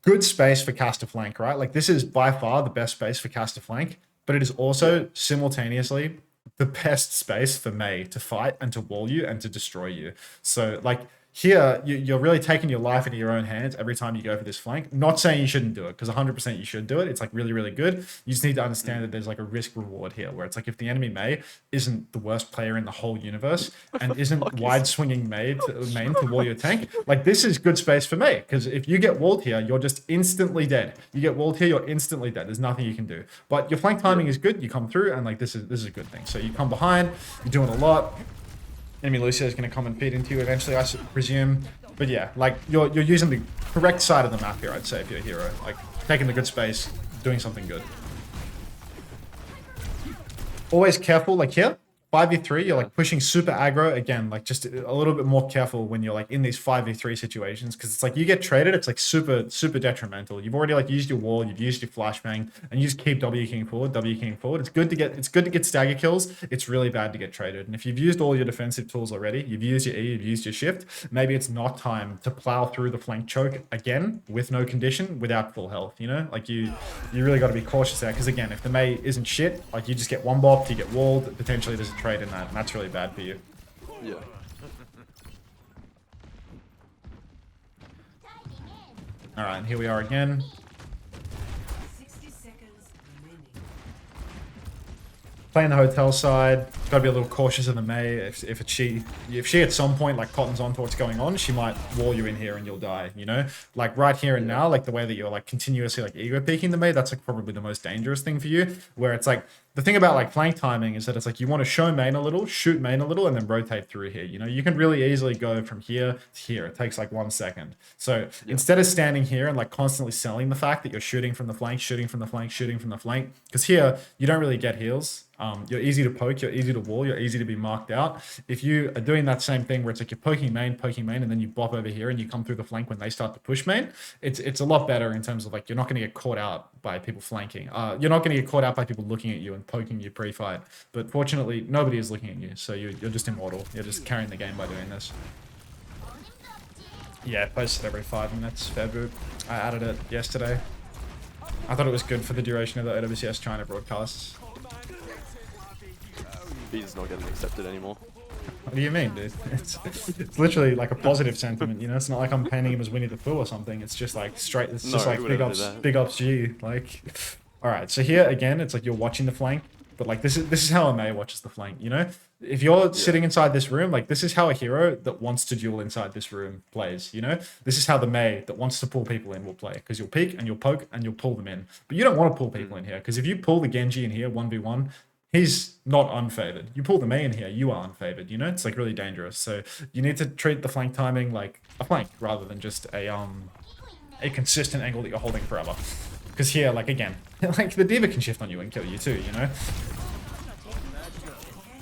good space for caster flank, right? Like, this is by far the best space for caster flank. But it is also simultaneously the best space for Mei to fight and to wall you and to destroy you. So like here, you're really taking your life into your own hands every time you go for this flank. Not saying you shouldn't do it, because 100% you should do it. It's like really, really good. You just need to understand that there's like a risk reward here, where it's like if the enemy Mei isn't the worst player in the whole universe and isn't wide swinging main to wall your tank, like this is good space for Mei, because if you get walled here, you're just instantly dead. You get walled here, you're instantly dead. There's nothing you can do. But your flank timing is good. You come through, and like this is a good thing. So you come behind, you're doing a lot. Enemy Lucio is going to come and feed into you eventually, I presume. But yeah, like you're using the correct side of the map here, I'd say, if you're a hero. Like taking the good space, doing something good. Always careful, like here, 5v3, you're like pushing super aggro. Again, like just a little bit more careful when you're like in these 5v3 situations, because it's like you get traded, it's like super detrimental. You've already like used your wall, you've used your flashbang, and you just keep W keying forward. It's good to get stagger kills. It's really bad to get traded. And if you've used all your defensive tools already, you've used your E, you've used your shift, maybe it's not time to plow through the flank choke again with no condition, without full health, you know? Like you really got to be cautious there, because again, if the Mei isn't shit, like you just get one bopped, you get walled, potentially there's a trade in that, and that's really bad for you. Yeah. All right, and here we are again. 60 seconds remaining. Playing the hotel side, gotta be a little cautious of the Mei. If she at some point like cottons on to what's going on, she might wall you in here and you'll die, you know? Like right here and now, like the way that you're like continuously like ego peeking the Mei, that's like probably the most dangerous thing for you, where it's like, the thing about like flank timing is that it's like you want to show main a little, shoot main a little, and then rotate through here. You know, you can really easily go from here to here. It takes like 1 second. So instead of standing here and like constantly selling the fact that you're shooting from the flank, shooting from the flank, shooting from the flank, because here you don't really get heals. You're easy to poke, you're easy to wall, you're easy to be marked out. If you are doing that same thing where it's like you're poking main, and then you bop over here and you come through the flank when they start to push main, it's a lot better in terms of like you're not going to get caught out by people flanking. You're not going to get caught out by people looking at you and poking you pre-fight. But fortunately, nobody is looking at you, so you're just immortal. You're just carrying the game by doing this. Yeah, post it every 5 minutes, fair boot. I added it yesterday. I thought it was good for the duration of the OWCS China broadcasts. He's not getting accepted anymore. What do you mean, dude? It's literally like a positive sentiment, you know? It's not like I'm painting him as Winnie the Pooh or something. It's just like straight, it's just like big ups G. Like, alright, so here again, it's like you're watching the flank, but like this is how a Mei watches the flank, you know? If you're sitting inside this room, like this is how a hero that wants to duel inside this room plays, you know? This is how the Mei that wants to pull people in will play, because you'll peek and you'll poke and you'll pull them in. But you don't want to pull people in here, because if you pull the Genji in here 1v1, he's not unfavored. You pull the Mei in here, you are unfavored, you know? It's like really dangerous. So you need to treat the flank timing like a flank rather than just a consistent angle that you're holding forever. Because here, like again, like the D.Va can shift on you and kill you too, you know?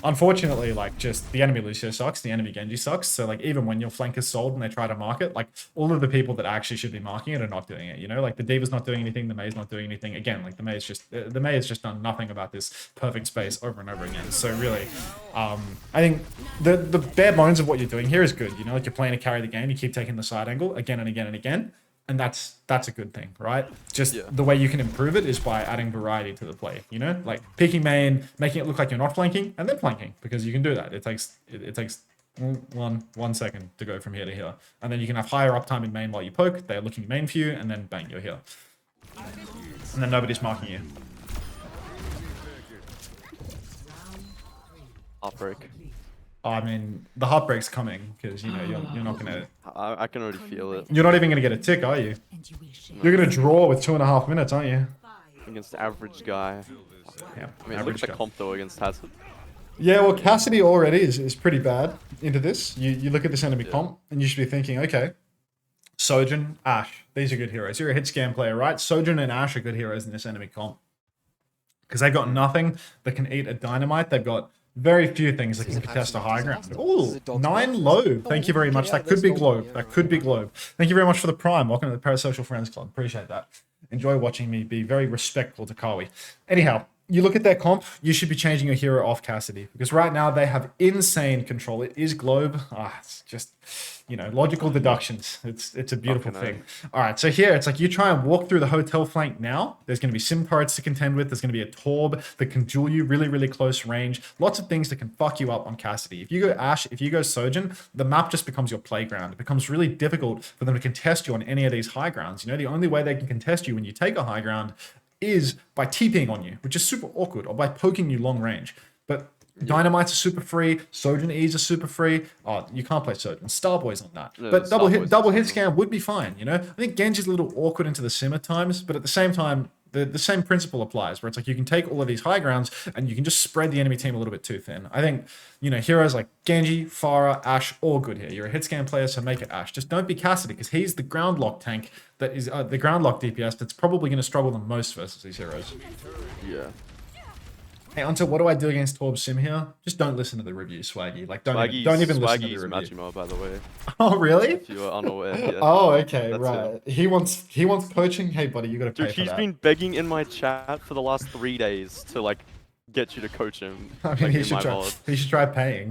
unfortunately, like, just the enemy Lucio sucks, the enemy Genji sucks. So, like, even when your flank is sold and they try to mark it, like, all of the people that actually should be marking it are not doing it, you know? Like, the Diva's not doing anything, the Mei's not doing anything. Again, like, the Mei has just done nothing about this perfect space over and over again. So, really, I think the bare bones of what you're doing here is good, you know? Like, you're playing to carry the game, you keep taking the side angle again and again and again. And that's a good thing, right? Just the way you can improve it is by adding variety to the play, you know? Like picking main, making it look like you're not flanking, and then flanking, because you can do that. It takes one second to go from here to here. And then you can have higher uptime in main while you poke, they're looking main for you, and then bang, you're here. And then nobody's marking you. Heartbreak. I mean, the heartbreak's coming, because, you know, you're not gonna... I can already feel it. You're not even gonna get a tick, are you? You're gonna draw with 2.5 minutes, aren't you? Against the average guy. Yeah, I mean, look at the comp though against Hazard. Yeah, well, Cassidy already is pretty bad into this. You look at this enemy comp, and you should be thinking, okay, Sojourn, Ashe, these are good heroes. You're a hit scan player, right? Sojourn and Ashe are good heroes in this enemy comp. Because they've got nothing that can eat a dynamite. They've got very few things that can contest a high ground. Ooh, 9 low. Thank you very much. That could be Globe. That could be Globe. Thank you very much for the prime. Welcome to the Parasocial Friends Club. Appreciate that. Enjoy watching me be very respectful to Kawhi. Anyhow, you look at their comp, you should be changing your hero off Cassidy. Because right now they have insane control. It is Globe. It's just, you know, logical deductions. It's a beautiful thing. All right, so here it's like you try and walk through the hotel flank now. There's going to be sim turrets to contend with. There's going to be a Torb that can duel you really, really close range. Lots of things that can fuck you up on Cassidy. If you go Ashe, if you go Sojourn, the map just becomes your playground. It becomes really difficult for them to contest you on any of these high grounds. You know, the only way they can contest you when you take a high ground is by TPing on you, which is super awkward, or by poking you long range. But Dynamites are super free. Sojourn E's are super free. Oh, you can't play Sojourn. Starboy's on that. Yeah, but double Starboy's hit scan would be fine, you know? I think Genji's a little awkward into the sim at times, but at the same time, the same principle applies, where it's like you can take all of these high grounds and you can just spread the enemy team a little bit too thin. I think, you know, heroes like Genji, Pharah, Ashe, all good here. You're a hit scan player, so make it Ashe. Just don't be Cassidy, because he's the ground lock tank that is the ground lock DPS that's probably going to struggle the most versus these heroes. Yeah. Hey, Until, what do I do against Torb Sim here? Just don't listen to the review, Swaggy. Like, don't even listen to the review. Majima, by the way. Oh, really? If you were unaware. Yeah. Oh, okay, That's right. He wants coaching. Hey, buddy, you gotta pay Dude, for he's that. been begging in my chat for the last 3 days to like get you to coach him. I mean, like, he in should my try. VOD. He should try paying.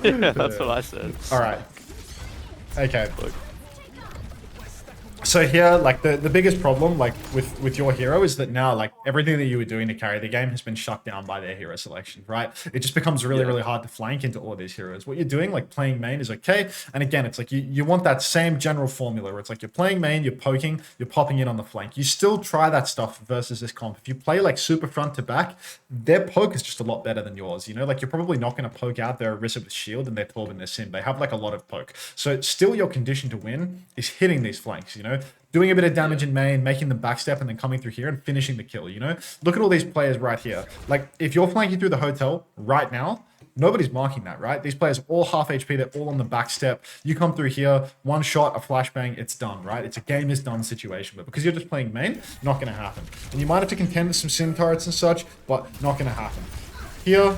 Yeah, that's what I said. All right. Okay. Look. So here, like the biggest problem, like with your hero, is that now like everything that you were doing to carry the game has been shut down by their hero selection, right? It just becomes really, really hard to flank into all of these heroes. What you're doing, like playing main, is okay. And again, it's like you want that same general formula where it's like you're playing main, you're poking, you're popping in on the flank. You still try that stuff versus this comp. If you play like super front to back, their poke is just a lot better than yours. You know, like you're probably not going to poke out their Orisa with shield and their Torb and their Sim. They have like a lot of poke. So still your condition to win is hitting these flanks, you know? Doing a bit of damage in main, making them backstep, and then coming through here and finishing the kill, you know? Look at all these players right here. Like, if you're flanking through the hotel right now, nobody's marking that, right? These players are all half HP, they're all on the backstep. You come through here, one shot, a flashbang, it's done, right? It's a game is done situation. But because you're just playing main, not going to happen. And you might have to contend with some sim turrets and such, but not going to happen. Here,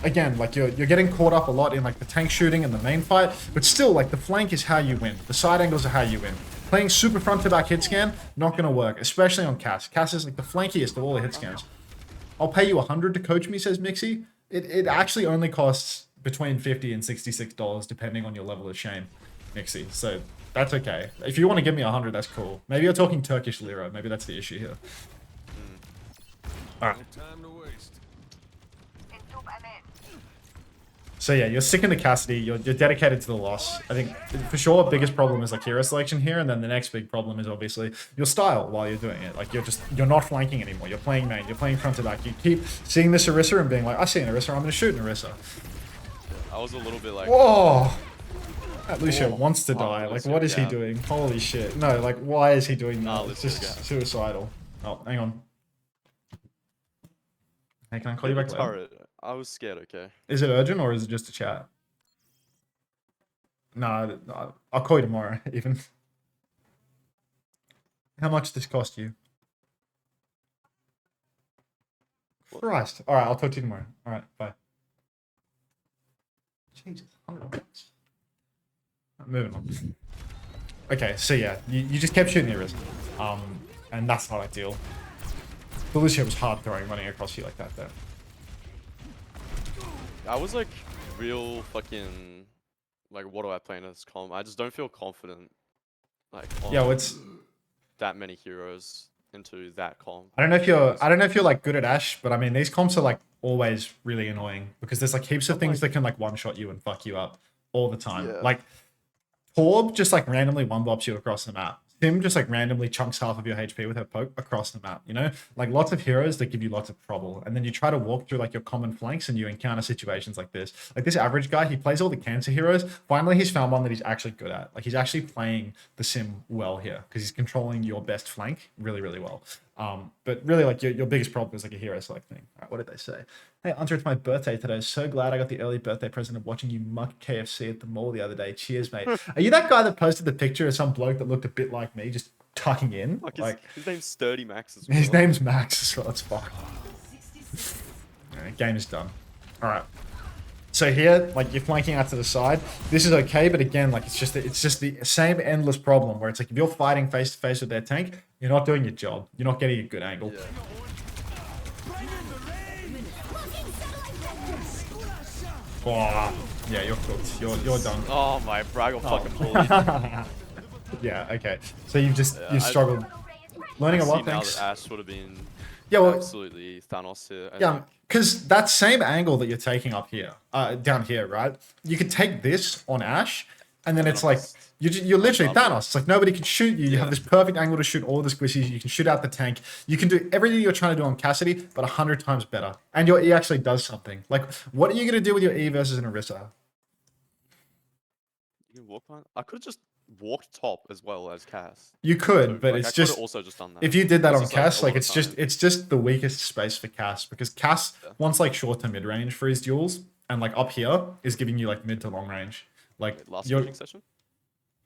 again, like you're getting caught up a lot in like the tank shooting and the main fight, but still, like the flank is how you win. The side angles are how you win. Playing super front to back hit scan, not going to work, especially on Cass. Cass is like the flankiest of all the hit scans. I'll pay you 100 to coach me, says Mixie. It actually only costs between $50 and $66 depending on your level of shame, Mixie. So that's okay. If you want to give me 100, that's cool. Maybe you're talking Turkish lira. Maybe that's the issue here. All right. So yeah, you're sick into Cassidy, you're dedicated to the loss. I think for sure biggest problem is like hero selection here, and then the next big problem is obviously your style while you're doing it. Like you're not flanking anymore, you're playing main, you're playing front to back. You keep seeing this Orisa and being like, I see an Orisa, I'm gonna shoot an Orisa. I was a little bit like, whoa! That Lucio wants to Oh, die. Like Lucio, what is he yeah. doing? Holy shit. No, like why is he doing that? Nah, It's Lucio, just yeah. suicidal. Oh, hang on. Hey, can I call you back later? turret. I was scared, okay? Is it urgent or is it just a chat? No, I'll call you tomorrow, even. How much does this cost you? Christ. All right, I'll talk to you tomorrow. All right, bye. Jesus, $100. Moving on. Okay, so yeah, you just kept shooting your wrist. And that's not ideal. Felicia was hard throwing, running across you like that, though. I was like real fucking like what do I play in this comp? I just don't feel confident like on Yeah, well, it's that many heroes into that comp. I don't know if you're like good at Ash, but I mean these comps are like always really annoying because there's like heaps of things that can like one shot you and fuck you up all the time. Yeah. Like Torb just like randomly one bops you across the map. Sim just like randomly chunks half of your HP with her poke across the map, you know? Like lots of heroes that give you lots of trouble. And then you try to walk through like your common flanks and you encounter situations like this. Like this average guy, he plays all the cancer heroes. Finally, he's found one that he's actually good at. Like he's actually playing the Sim well here because he's controlling your best flank really, really well. But really like your biggest problem is like a hero select thing. All right, what did they say? Hey, Hunter, it's my birthday today. So glad I got the early birthday present of watching you muck KFC at the mall the other day. Cheers, mate. Are you that guy that posted the picture of some bloke that looked a bit like me, just tucking in? Fuck, Like his name's Sturdy Max as well. his name's Max as well. It's fuck. Alright, game is done. All right. So here, like you're flanking out to the side. This is okay, but again, like it's just the same endless problem where it's like if you're fighting face to face with their tank, you're not doing your job. You're not getting a good angle. Yeah. Oh, yeah, you're cooked. You're done. Oh my Braggle fucking bully. Yeah, okay. So you've Yeah, you've struggled. Learning a See lot, now thanks. that Ash would have been Yeah, well, absolutely Thanos here. I yeah, think. because that same angle that you're taking up here, down here, right? You could take this on Ash, and then it's like you're literally Thanos. It's like nobody can shoot you. You have this perfect angle to shoot all the squishies. You can shoot out the tank. You can do everything you're trying to do on Cassidy, but 100 times better. And your E actually does something. Like, what are you gonna do with your E versus an Orisa? You can walk behind. I could have just walked top as well as Cass. You could, So, but like, it's I could have just also just done that. if you did that It's on just, Cass, a like lot it's of just time. it's just the weakest space for Cass because Cass Yeah. wants like short to mid range for his duels, and like up here is giving you like mid to long range. Like Wait, last you're coaching session.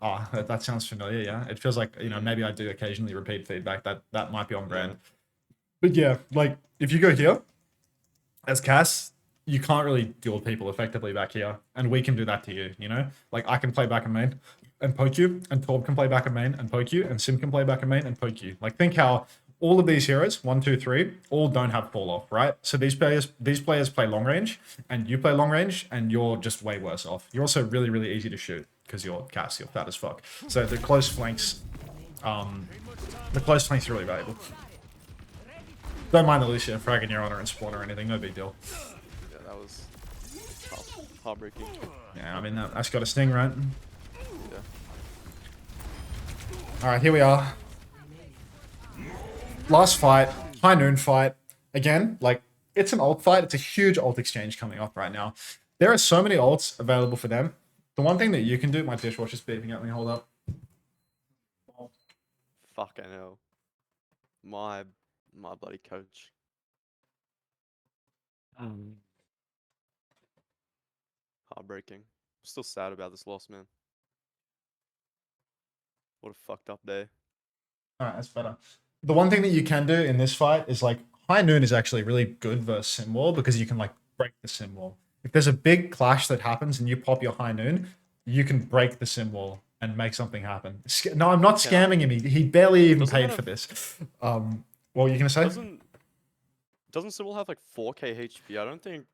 oh that sounds familiar. Yeah, it feels like maybe I do occasionally repeat feedback that might be on brand. But yeah, like if you go here as Cass, you can't really deal with people effectively back here, and we can do that to you. You know, like I can play back in main and poke you, and Torb can play back in main and poke you, and Sim can play back in main and poke you. Like think how all of these heroes, 1, 2, 3, all don't have fall off, right? So these players play long range, and you play long range, and you're just way worse off. You're also really, really easy to shoot because you're Cass, you're fat as fuck. So the close flanks are really valuable. Don't mind the Lucia fragging your honor and spawn or anything, no big deal. Yeah, that was heartbreaking. Yeah, I mean that's got a sting, right? Yeah. All right, here we are. Last fight, high noon fight. Again, like it's an ult fight. It's a huge ult exchange coming up right now. There are so many ults available for them. The one thing that you can do, my dishwasher's beeping at me. Hold up. Fuck, I know. My bloody coach. Heartbreaking. I'm still sad about this loss, man. What a fucked up day. All right, that's better. The one thing that you can do in this fight is like high noon is actually really good versus sim wall because you can like break the sim wall. If there's a big clash that happens and you pop your high noon, you can break the sim wall and make something happen. No, I'm not scamming him. He barely even Doesn't paid that for have- this. What were you gonna say? Doesn't Sybil have like 4k HP? I don't think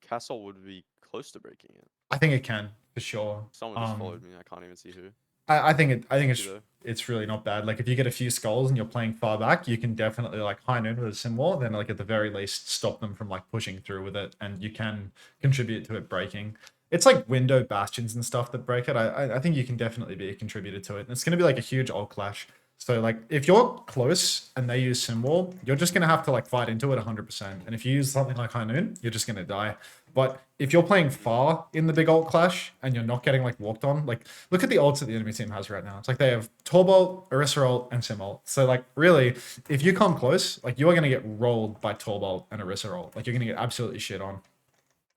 Castle would be close to breaking it. I think it can for sure. Someone just followed me. I can't even see who. I think Either. it's really not bad. Like if you get a few skulls and you're playing far back, you can definitely like high noon with a sim wall, then like at the very least stop them from like pushing through with it, and you can contribute to it breaking. It's like window bastions and stuff that break it. I think you can definitely be a contributor to it. And it's gonna be like a huge ult clash. So like if you're close and they use sim wall, you're just gonna have to like fight into it 100%. And if you use something like high noon, you're just gonna die. But if you're playing far in the big ult clash and you're not getting like walked on, like look at the ults that the enemy team has right now. It's like they have Torb ult, Orisa ult, and Sim ult. So like really, if you come close, like you are gonna get rolled by Torb ult and Orisa ult. Like you're gonna get absolutely shit on.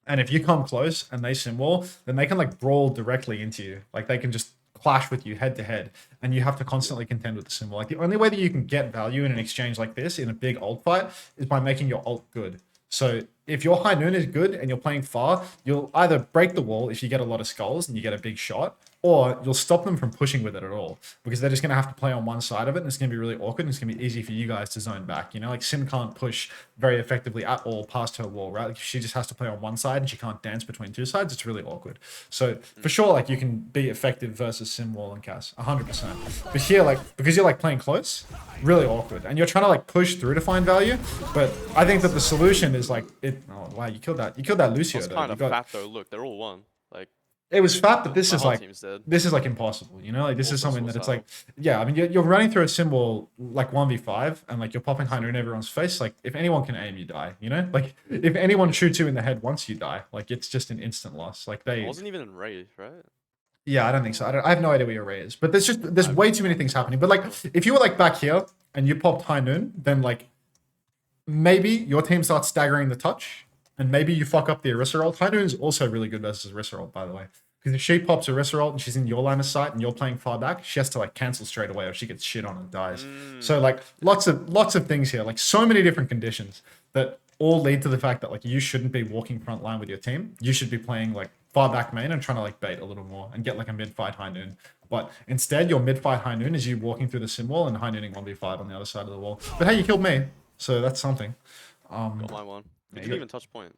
And if you come close and they sim wall, then they can like brawl directly into you. Like they can just clash with you head to head, and you have to constantly contend with the symbol. Like the only way that you can get value in an exchange like this in a big ult fight is by making your ult good. So if your high noon is good and you're playing far, you'll either break the wall if you get a lot of skulls and you get a big shot, or you'll stop them from pushing with it at all because they're just going to have to play on one side of it and it's going to be really awkward and it's going to be easy for you guys to zone back. You know, like Sim can't push very effectively at all past her wall, right? Like she just has to play on one side and she can't dance between two sides. It's really awkward. So for sure, like you can be effective versus Sim wall and Cass 100%. But here, like, because you're like playing close, really awkward. And you're trying to like push through to find value. But I think that the solution is like, oh wow, you killed that. You killed that Lucio It's though. kind You of got, fat though. Look, they're all one. Like, it was fat, but this my is whole like team's dead. this is like impossible, you know? Like this is Also something that it's suicidal. like, yeah, I mean you're running through a symbol like 1v5 and like you're popping Hydra in everyone's face. Like if anyone can aim, you die, you know? Like if anyone shoots you in the head once, you die. Like it's just an instant loss. Like I they wasn't even in raid, right? yeah, I don't think so. I have no idea where your Ray is. But there's way too many things happening. But like if you were like back here and you popped High Noon, then like maybe your team starts staggering the touch, and maybe you fuck up the Orisa ult. High Noon is also really good versus Orisa ult, by the way. Because if she pops Orisa ult and she's in your line of sight and you're playing far back, she has to like cancel straight away or she gets shit on and dies. So like lots of things here, like so many different conditions that all lead to the fact that like you shouldn't be walking front line with your team. You should be playing like far back main and trying to like bait a little more and get like a mid-fight High Noon. But instead, your mid-fight High Noon is you walking through the sim wall and High Nooning 1v5 on the other side of the wall. But hey, you killed me, so that's something. Got my one. yeah, You you didn't got- even touch point.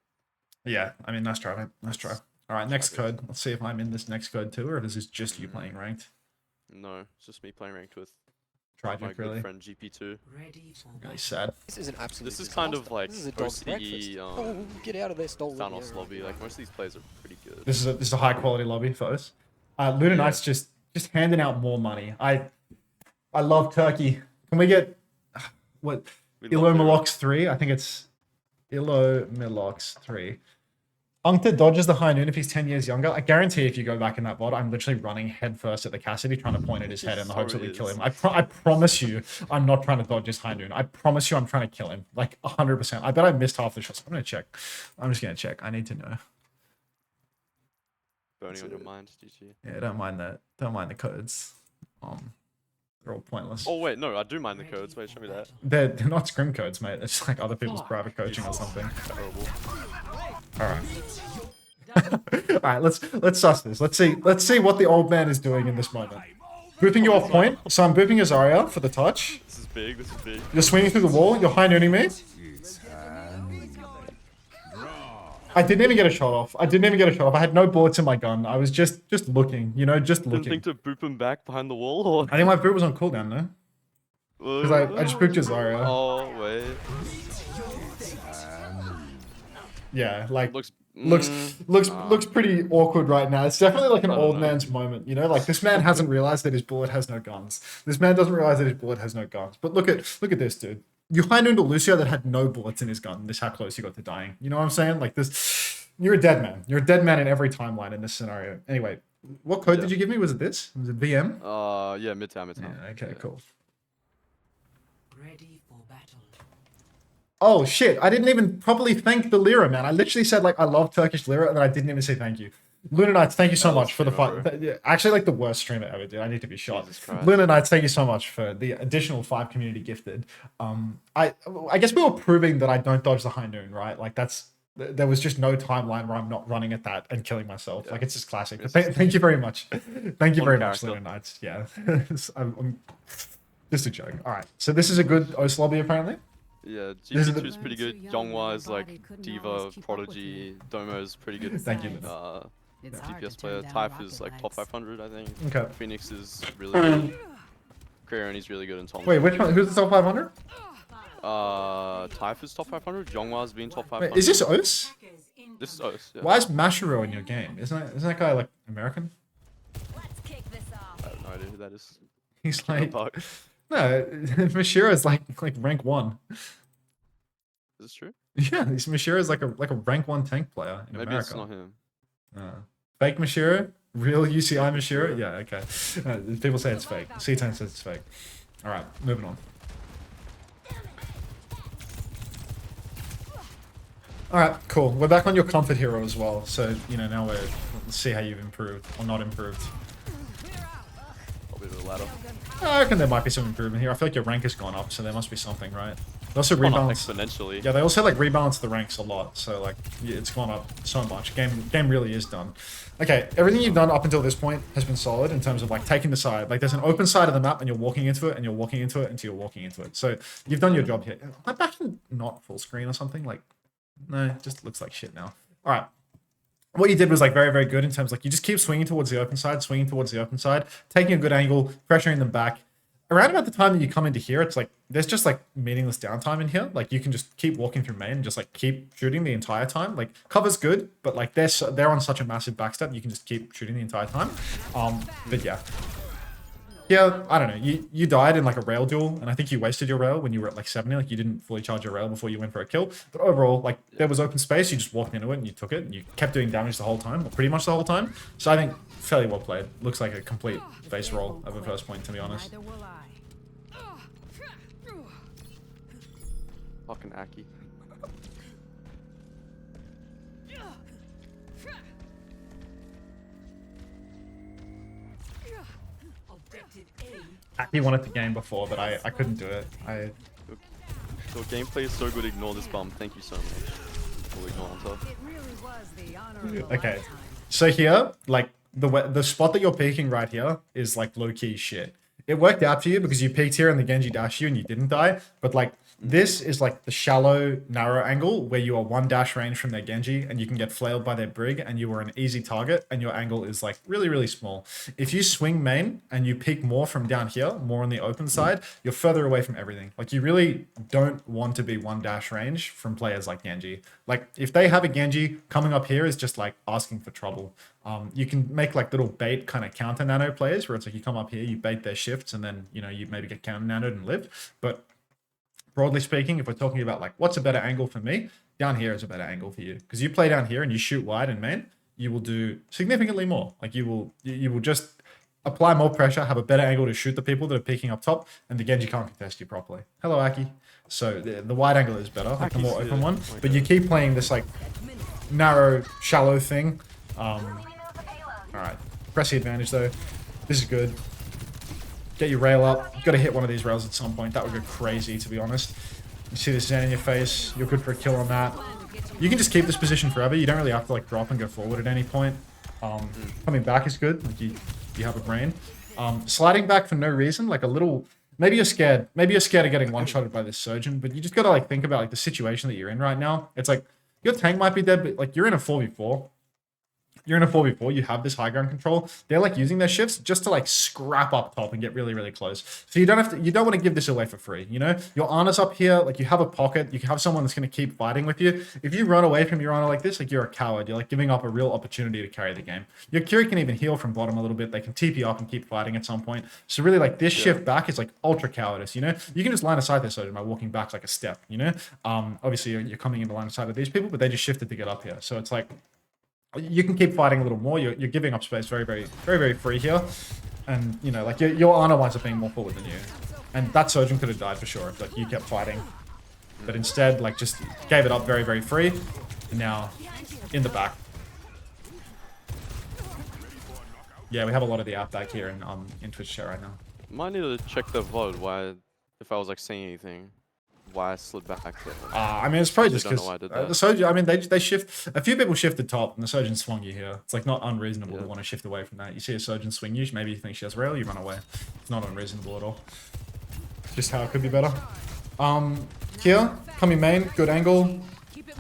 Yeah, I mean, nice try, mate. Nice try. All right, next code. Let's see if I'm in this next code too, or if this is just you playing ranked. No, it's just me playing ranked with my Tragic, good really. friend GP2. Ready for Really battle. sad. This is an absolute This is kind of disaster. like This is a dog's OCE, breakfast. Oh, get out of there, stolen. Thanos Yeah, lobby. Like most of these players are pretty good. This is a high quality lobby for us. Luna Knight's just handing out more money. I love Turkey. Can we get what We Ilo love Lyra. Milox 3? I think it's Ilo Milox 3. Uncta dodges the High Noon if he's 10 years younger. I guarantee if you go back in that VOD, I'm literally running headfirst at the Cassidy trying to point at his head in the hopes that we kill him. I promise you, I'm not trying to dodge his High Noon. I promise you I'm trying to kill him. Like 100%. I bet I missed half the shots. I'm going to check. I'm just going to check. I need to know. Burning on your mind, GG. Yeah, don't mind that. Don't mind the codes. They're all pointless. Oh wait, no, I do mind the codes. Wait, show me that. They're not scrim codes, mate. It's like other people's private coaching or something. Terrible. All right. All right, let's suss this. Let's see what the old man is doing in this moment. Booping you off point. So I'm booping Azaria for the touch. This is big. This is big. You're swinging through the wall. You're high nooning me. I didn't even get a shot off. I had no bullets in my gun. I was just looking, you know, just Didn't looking. think to boop him back behind the wall. Or... I think my boot was on cooldown, no? Because I just booped Azaria. Oh wait. Yeah, like Looks. looks pretty awkward right now. It's definitely like an old man's moment, you know? Like this man hasn't realized that his bullet has no guns. This man doesn't realize that his bullet has no guns. But look at this, dude. You high nooned a Lucio that had no bullets in his gun. This is how close you got to dying. You know what I'm saying? Like this, you're a dead man. You're a dead man in every timeline in this scenario. Anyway, what code did you give me? Was it this? Was it VM? Yeah, Midtown. Yeah, okay, cool. Ready for battle. Oh shit, I didn't even properly thank the Lira, man. I literally said like I love Turkish Lira and then I didn't even say thank you. Luna Knights, thank you so much for the fight. Actually, like the worst streamer ever, dude. I need to be shot. Luna Knights, thank you so much for the additional 5 community gifted. I guess we were proving that I don't dodge the high noon, right? Like there was just no timeline where I'm not running at that and killing myself. Yeah. Like it's just classic. Thank you very much. Thank you very much, Luna Knights. Yeah, I'm just a joke. All right, so this is a good OS lobby apparently. Yeah, GP2 is pretty good. Yonghwa is like Diva, Prodigy, Domo is pretty good. Thank you. DPS player. Typh is like top 500, I think. Okay. Phoenix is really good. Creoni's really good in Tom. Wait, which one? Who's the top 500? Typh is top 500. Yonghwa's been top 500. Wait, is this OS? This is OS, yeah. Why is Mashiro in your game? Isn't that guy like American? Let's kick this off. I have no idea who that is. He's like Bug. no, Mashiro is like rank 1. Is this true? Yeah, Mashiro is like a rank 1 tank player in Maybe America. it's not him. Fake Mashiro? Real UCI Mashiro? Yeah, okay. People say it's fake. C10 says it's fake. All right, moving on. All right, cool. We're back on your comfort hero as well. So, you know, now let's see how you've improved or not improved. Probably the ladder. I reckon there might be some improvement here. I feel like your rank has gone up, so there must be something, right? They also Gone up rebalance. exponentially. Yeah, they also like rebalance the ranks a lot. So like yeah, it's gone up so much. Game really is done. Okay, everything you've done up until this point has been solid in terms of like taking the side. Like there's an open side of the map and you're walking into it and you're walking into it until you're walking into it. So you've done your job here. Am I back in not full screen or something? Like, no, it just looks like shit now. All right. What you did was like very, very good in terms of like you just keep swinging towards the open side, taking a good angle, pressuring them back. Around about the time that you come into here, it's like there's just like meaningless downtime in here. Like you can just keep walking through main and just like keep shooting the entire time. Like cover's good, but like they're on such a massive backstep, you can just keep shooting the entire time. But yeah. Yeah, I don't know. You died in like a rail duel, and I think you wasted your rail when you were at like 70. Like you didn't fully charge your rail before you went for a kill. But overall, like there was open space. You just walked into it and you took it, and you kept doing damage the whole time, or pretty much the whole time. So I think fairly well played. Looks like a complete face roll of a first point, to be honest. Neither will I. Fucking Aki. Objective A. Aki wanted the game before, but I couldn't do it. Your gameplay is so good, ignore this bum. Thank you so much. We'll ignore on top. It really was the honor of a Okay. lifetime. So here, like the spot that you're peeking right here is like low key shit. It worked out for you because you peeked here and the Genji dashed you and you didn't die. But like this is like the shallow, narrow angle where you are one dash range from their Genji and you can get flailed by their Brig and you are an easy target and your angle is like really, really small. If you swing main and you peek more from down here, more on the open side, you're further away from everything. Like you really don't want to be one dash range from players like Genji. Like if they have a Genji, coming up here is just like asking for trouble. You can make like little bait kind of counter nano plays where it's like you come up here, you bait their shifts and then, you know, you maybe get counter nanoed and live. But broadly speaking, if we're talking about like what's a better angle for me, down here is a better angle for you. Because you play down here and you shoot wide and main, you will do significantly more. Like you will just apply more pressure, have a better angle to shoot the people that are peeking up top, and the Genji can't contest you properly. Hello, Aki. So the wide angle is better, like the more open one. But you keep playing this like narrow, shallow thing. All right, press the advantage though. This is good. Get your rail up. You've got to hit one of these rails at some point. That would go crazy, to be honest. You see the Zen in your face. You're good for a kill on that. You can just keep this position forever. You don't really have to like drop and go forward at any point. Coming back is good. Like you have a brain. Sliding back for no reason, like a little. Maybe you're scared. Maybe you're scared of getting one-shotted by this Sojourn, but you just got to like think about like the situation that you're in right now. It's like your tank might be dead, but like you're in a 4v4. You're in a 4v4, you have this high ground control. They're like using their shifts just to like scrap up top and get really, really close. So you don't want to give this away for free, you know? Your Ana's up here, like you have a pocket, you can have someone that's going to keep fighting with you. If you run away from your Ana like this, like you're a coward. You're like giving up a real opportunity to carry the game. Your Kiri can even heal from bottom a little bit. They can TP up and keep fighting at some point. So really like this shift back is like ultra cowardice, you know? You can just line of sight this Sojourn by walking back like a step, you know? Obviously you're coming into line of sight of these people, but they just shifted to get up here. So it's like, you can keep fighting a little more. You're giving up space very, very, very, very free here. And, you know, like your Ana winds up being more forward than you. And that Sojourn could have died for sure if like you kept fighting. But instead, like just gave it up very, very free. And now in the back. Yeah, we have a lot of the outback here in Twitch chat right now. Might need to check the VOD why, if I was like saying anything. Why I slid back there. I mean, it's probably just don't know because why I did that. the Sojourn, I mean, they shift. A few people shifted top, and the Sojourn swung you here. It's like not unreasonable to want to shift away from that. You see a Sojourn swing you, maybe you think she has rail, you run away. It's not unreasonable at all. Just how it could be better. Here, coming main, good angle.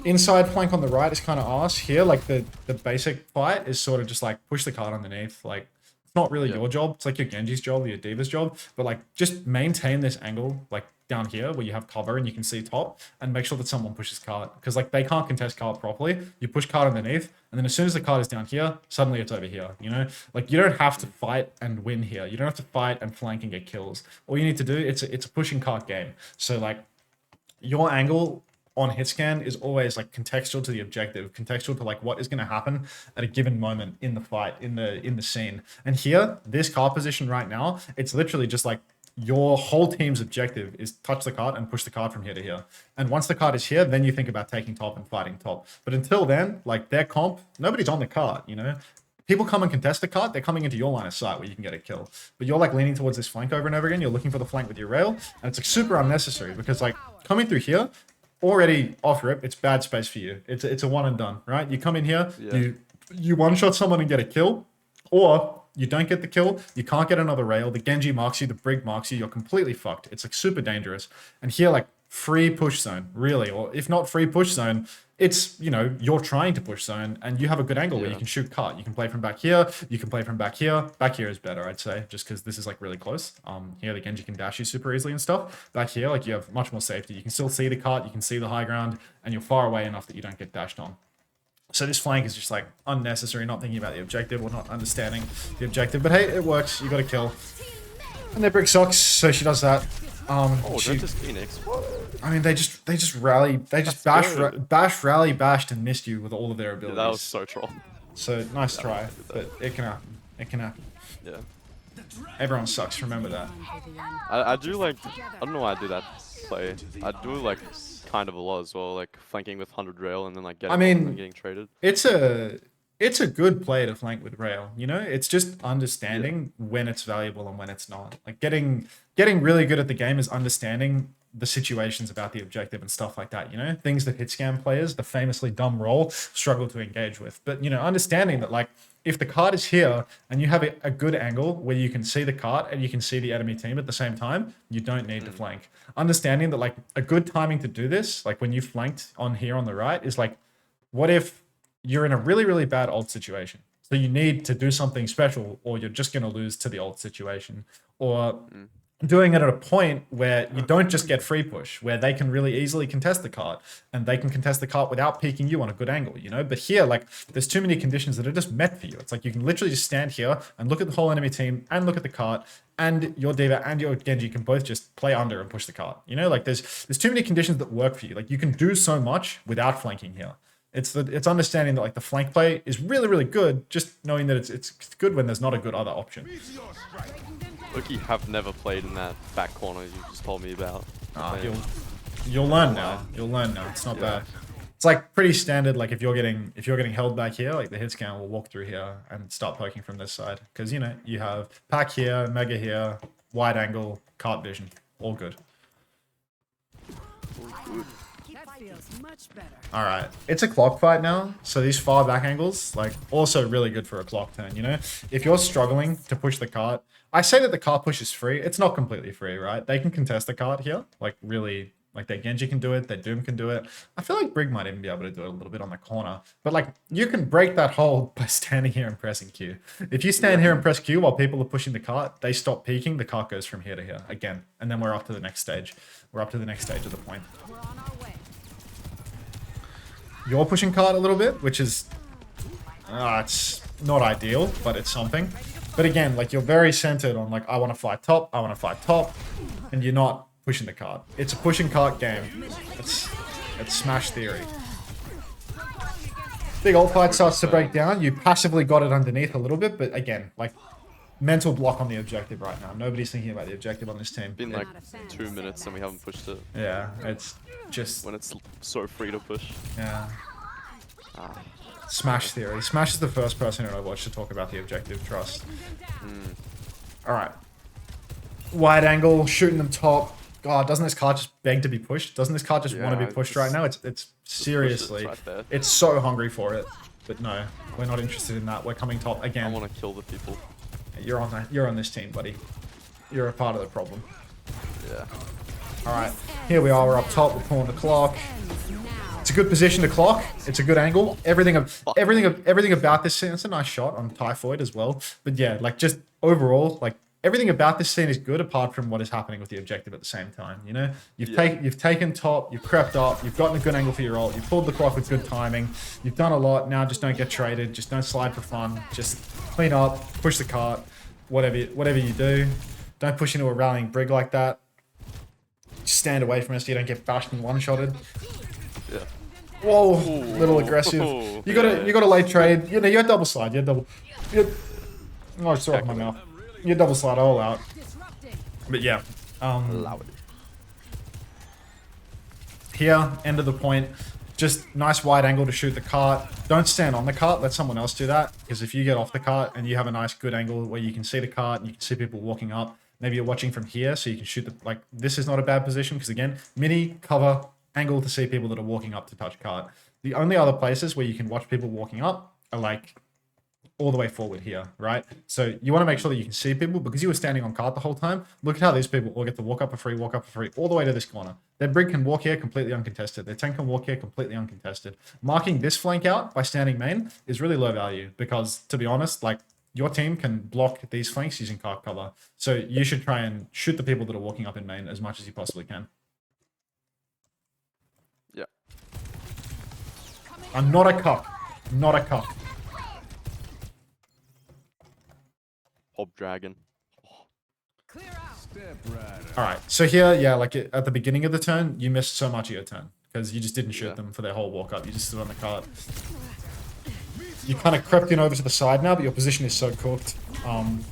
Inside flank on the right is kind of arse. Here, like the basic fight is sort of just like push the card underneath. Like it's not really your job. It's like your Genji's job or your Diva's job. But like just maintain this angle, like down here where you have cover and you can see top, and make sure that someone pushes card, because like they can't contest card properly. You push card underneath, and then as soon as the card is down here, suddenly it's over here, you know? Like you don't have to fight and win here. You don't have to fight and flank and get kills. All you need to do, it's a pushing card game. So like your angle on hit scan is always like contextual to the objective, contextual to like what is going to happen at a given moment in the fight, in the scene. And here, this card position right now, it's literally just like your whole team's objective is touch the card and push the card from here to here. And once the card is here, then you think about taking top and fighting top. But until then, like their comp, nobody's on the card, you know? people come and contest the cart, they're coming into your line of sight where you can get a kill. But you're like leaning towards this flank over and over again. You're looking for the flank with your rail, and it's like super unnecessary because like coming through here, already off rip, it's bad space for you. It's a one and done, right? You come in here, you one shot someone and get a kill, or you don't get the kill, you can't get another rail, the Genji marks you, the Brig marks you, you're completely fucked. It's like super dangerous. And here, like free push zone, really, or if not free push zone, it's, you know, you're trying to push zone and you have a good angle where you can shoot cart. You can play from back here, you can play from back here. Back here is better, I'd say, just because this is like really close. Here the Genji can dash you super easily and stuff. Back here, like you have much more safety. You can still see the cart, you can see the high ground, and you're far away enough that you don't get dashed on. So this flank is just like unnecessary, not thinking about the objective or not understanding the objective. But hey, it works, you got a kill. And their Brick sucks, so she does that. Just Phoenix. What? I mean, they just rally, they just bash, rally, bashed, and missed you with all of their abilities. Yeah, that was so troll. So nice try, but it can happen. It can happen. Yeah. Everyone sucks. Remember that. I do like, I don't know why I do that play. I do like kind of a lot as well, like flanking with 100 rail and then like getting, and getting traded. It's a good play to flank with rail, you know? It's just understanding when it's valuable and when it's not. Like getting really good at the game is understanding the situations about the objective and stuff like that, you know? Things that hit scam players, the famously dumb role, struggle to engage with. But, you know, understanding that like if the cart is here and you have a good angle where you can see the cart and you can see the enemy team at the same time, you don't need to flank. Understanding that like a good timing to do this, like when you flanked on here on the right, is like, what if you're in a really, really bad ult situation? So you need to do something special or you're just going to lose to the ult situation. Or doing it at a point where you don't just get free push, where they can really easily contest the cart and they can contest the cart without peeking you on a good angle, you know? But here, like, there's too many conditions that are just met for you. It's like you can literally just stand here and look at the whole enemy team and look at the cart, and your D.Va and your Genji can both just play under and push the cart. You know, like there's too many conditions that work for you. Like you can do so much without flanking here. It's understanding that like the flank play is really, really good, just knowing that it's good when there's not a good other option. Look, you have never played in that back corner you just told me about. You'll learn now. You'll learn now. It's not bad. It's like pretty standard. Like if you're getting held back here, like the hit scan will walk through here and start poking from this side, because you know you have pack here, mega here, wide angle, cart vision, all good. All right, it's a clock fight now, so these far back angles, like, also really good for a clock turn, you know? If you're struggling to push the cart, I say that the cart push is free. It's not completely free, right? They can contest the cart here, like, really, like, their Genji can do it, their Doom can do it. I feel like Brig might even be able to do it a little bit on the corner, but, like, you can break that hold by standing here and pressing Q. If you stand here and press Q while people are pushing the cart, they stop peeking, the cart goes from here to here, again, and then we're up to the next stage. We're up to the next stage of the point. You're pushing cart a little bit, which is, it's not ideal, but it's something. But again, like you're very centered on like, I want to fight top, and you're not pushing the cart. It's a pushing cart game. It's Smash theory. Big ult fight starts to break down. You passively got it underneath a little bit, but again, like mental block on the objective right now. Nobody's thinking about the objective on this team. Been like 2 minutes and we haven't pushed it. Yeah, it's just when it's so free to push. Yeah. Smash theory. Smash is the first person in Overwatch to talk about the objective, trust. Alright. Wide angle, shooting them top. God, doesn't this card just beg to be pushed? Doesn't this card just want to be pushed right now? It's seriously. It's so hungry for it. But no, we're not interested in that. We're coming top again. I want to kill the people. You're on that. You're on this team, buddy. You're a part of the problem. Yeah. Alright. Here we are, we're up top, we're pulling the clock. It's a good position to clock. It's a good angle. Everything about this scene. It's a nice shot on Typhoid as well. But yeah, like just overall, like everything about this scene is good apart from what is happening with the objective at the same time. You know, you've taken top, you've crept up, you've gotten a good angle for your ult, you've pulled the clock with good timing. You've done a lot. Now just don't get traded. Just don't slide for fun. Just clean up, push the cart. Whatever you do, don't push into a rallying Brig like that. Just stand away from us so you don't get bashed and one-shotted. Yeah. Whoa, little aggressive. You gotta late trade. You know, you had double slide. Oh, I saw it in my mouth. You had double slide all out. But yeah. Here, end of the point. just nice wide angle to shoot the cart. Don't stand on the cart. Let someone else do that. Because if you get off the cart and you have a nice good angle where you can see the cart and you can see people walking up, maybe you're watching from here so you can shoot the, like, this is not a bad position because again, mini, cover, angle to see people that are walking up to touch cart. The only other places where you can watch people walking up are like all the way forward here, right? So you want to make sure that you can see people because you were standing on cart the whole time. Look at how these people all get to walk up for free, all the way to this corner. Their brig can walk here completely uncontested. Their tank can walk here completely uncontested. Marking this flank out by standing main is really low value because, to be honest, like, your team can block these flanks using cart cover. So you should try and shoot the people that are walking up in main as much as you possibly can. Yeah. I'm not a cuck. Not a cuck. Hob dragon. Clear out. All right, so here, yeah, like at the beginning of the turn, you missed so much of your turn because you just didn't shoot them for their whole walk up. You just stood on the cart. You kind of crept in over to the side now, but your position is so cooked.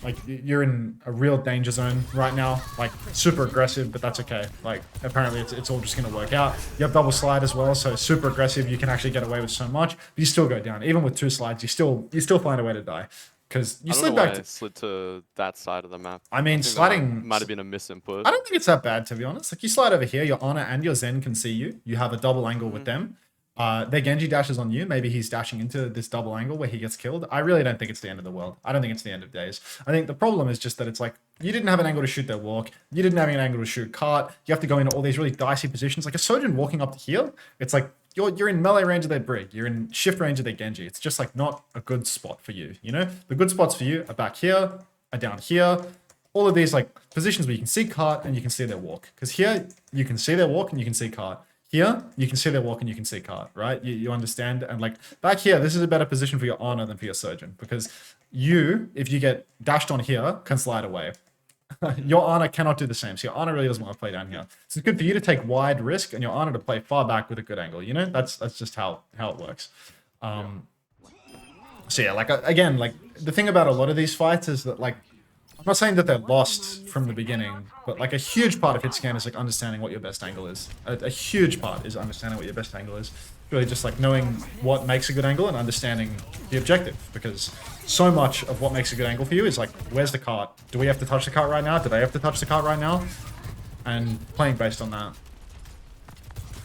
Like you're in a real danger zone right now. Like super aggressive, but that's okay. Like apparently it's all just gonna work out. You have double slide as well, so super aggressive. You can actually get away with so much, but you still go down. Even with 2 slides, you still find a way to die. Because you slid back to... slid to that side of the map. I mean, sliding... might have been a misinput. I don't think it's that bad, to be honest. Like, you slide over here, your Honor and your Zen can see you. You have a double angle with them. Their Genji dashes on you. Maybe he's dashing into this double angle where he gets killed. I really don't think it's the end of the world. I don't think it's the end of days. I think the problem is just that it's like, you didn't have an angle to shoot their walk. You didn't have an angle to shoot cart. You have to go into all these really dicey positions. Like a Sojourn walking up to here, it's like, you're in melee range of their brig. You're in shift range of their Genji. It's just like not a good spot for you, you know? The good spots for you are back here, are down here. All of these like positions where you can see cart and you can see their walk. Because here, you can see their walk and you can see cart. Here, you can see their walk and you can see cart, right? You understand? And like back here, this is a better position for your Honor than for your Sojourn. Because you, if you get dashed on here, can slide away. Your Honor cannot do the same. So your Honor really doesn't want to play down here. So it's good for you to take wide risk and your Honor to play far back with a good angle. You know, that's just how it works. So yeah, like again, like the thing about a lot of these fights is that like, I'm not saying that they're lost from the beginning, but like a huge part of hit scan is like understanding what your best angle is. A huge part is understanding what your best angle is. Really just like knowing what makes a good angle and understanding the objective, because so much of what makes a good angle for you is like, where's the cart? Do we have to touch the cart right now? Do they have to touch the cart right now? And playing based on that.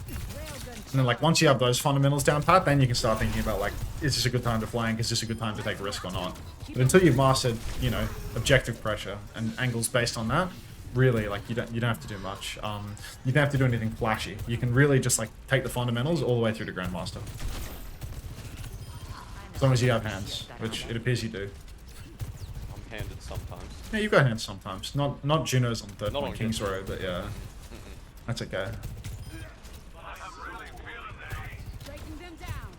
And then like once you have those fundamentals down pat, then you can start thinking about like, is this a good time to flank? Is this a good time to take a risk or not? But until you've mastered, you know, objective pressure and angles based on that, really like you don't have to do much. You don't have to do anything flashy. You can really just like take the fundamentals all the way through to Grandmaster. As long as you have hands, which it appears you do. I'm handed sometimes. Yeah, you've got hands sometimes. Not Juno's on third Not point on King's Genji. Row, but yeah. That's okay. Breaking them down.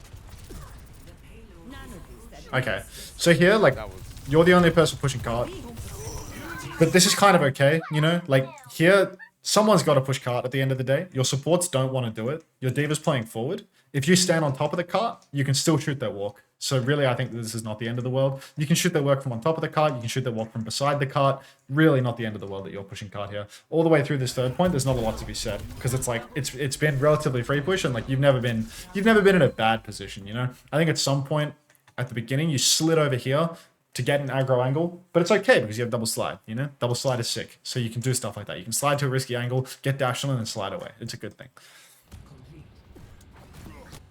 None of this that Okay. So here, like, you're the only person pushing cart. But this is kind of okay, you know? Like, here, someone's got to push cart at the end of the day. Your supports don't want to do it. Your diva's playing forward. If you stand on top of the cart, you can still shoot their walk. So really, I think this is not the end of the world. You can shoot their work from on top of the cart. You can shoot their walk from beside the cart. Really not the end of the world that you're pushing cart here. All the way through this third point, there's not a lot to be said. Because it's like, it's been relatively free push, and like, you've never been in a bad position, you know? I think at some point, at the beginning, you slid over here to get an aggro angle, but it's okay because you have double slide, you know? Double slide is sick, so you can do stuff like that. You can slide to a risky angle, get dashed on, and then slide away. It's a good thing.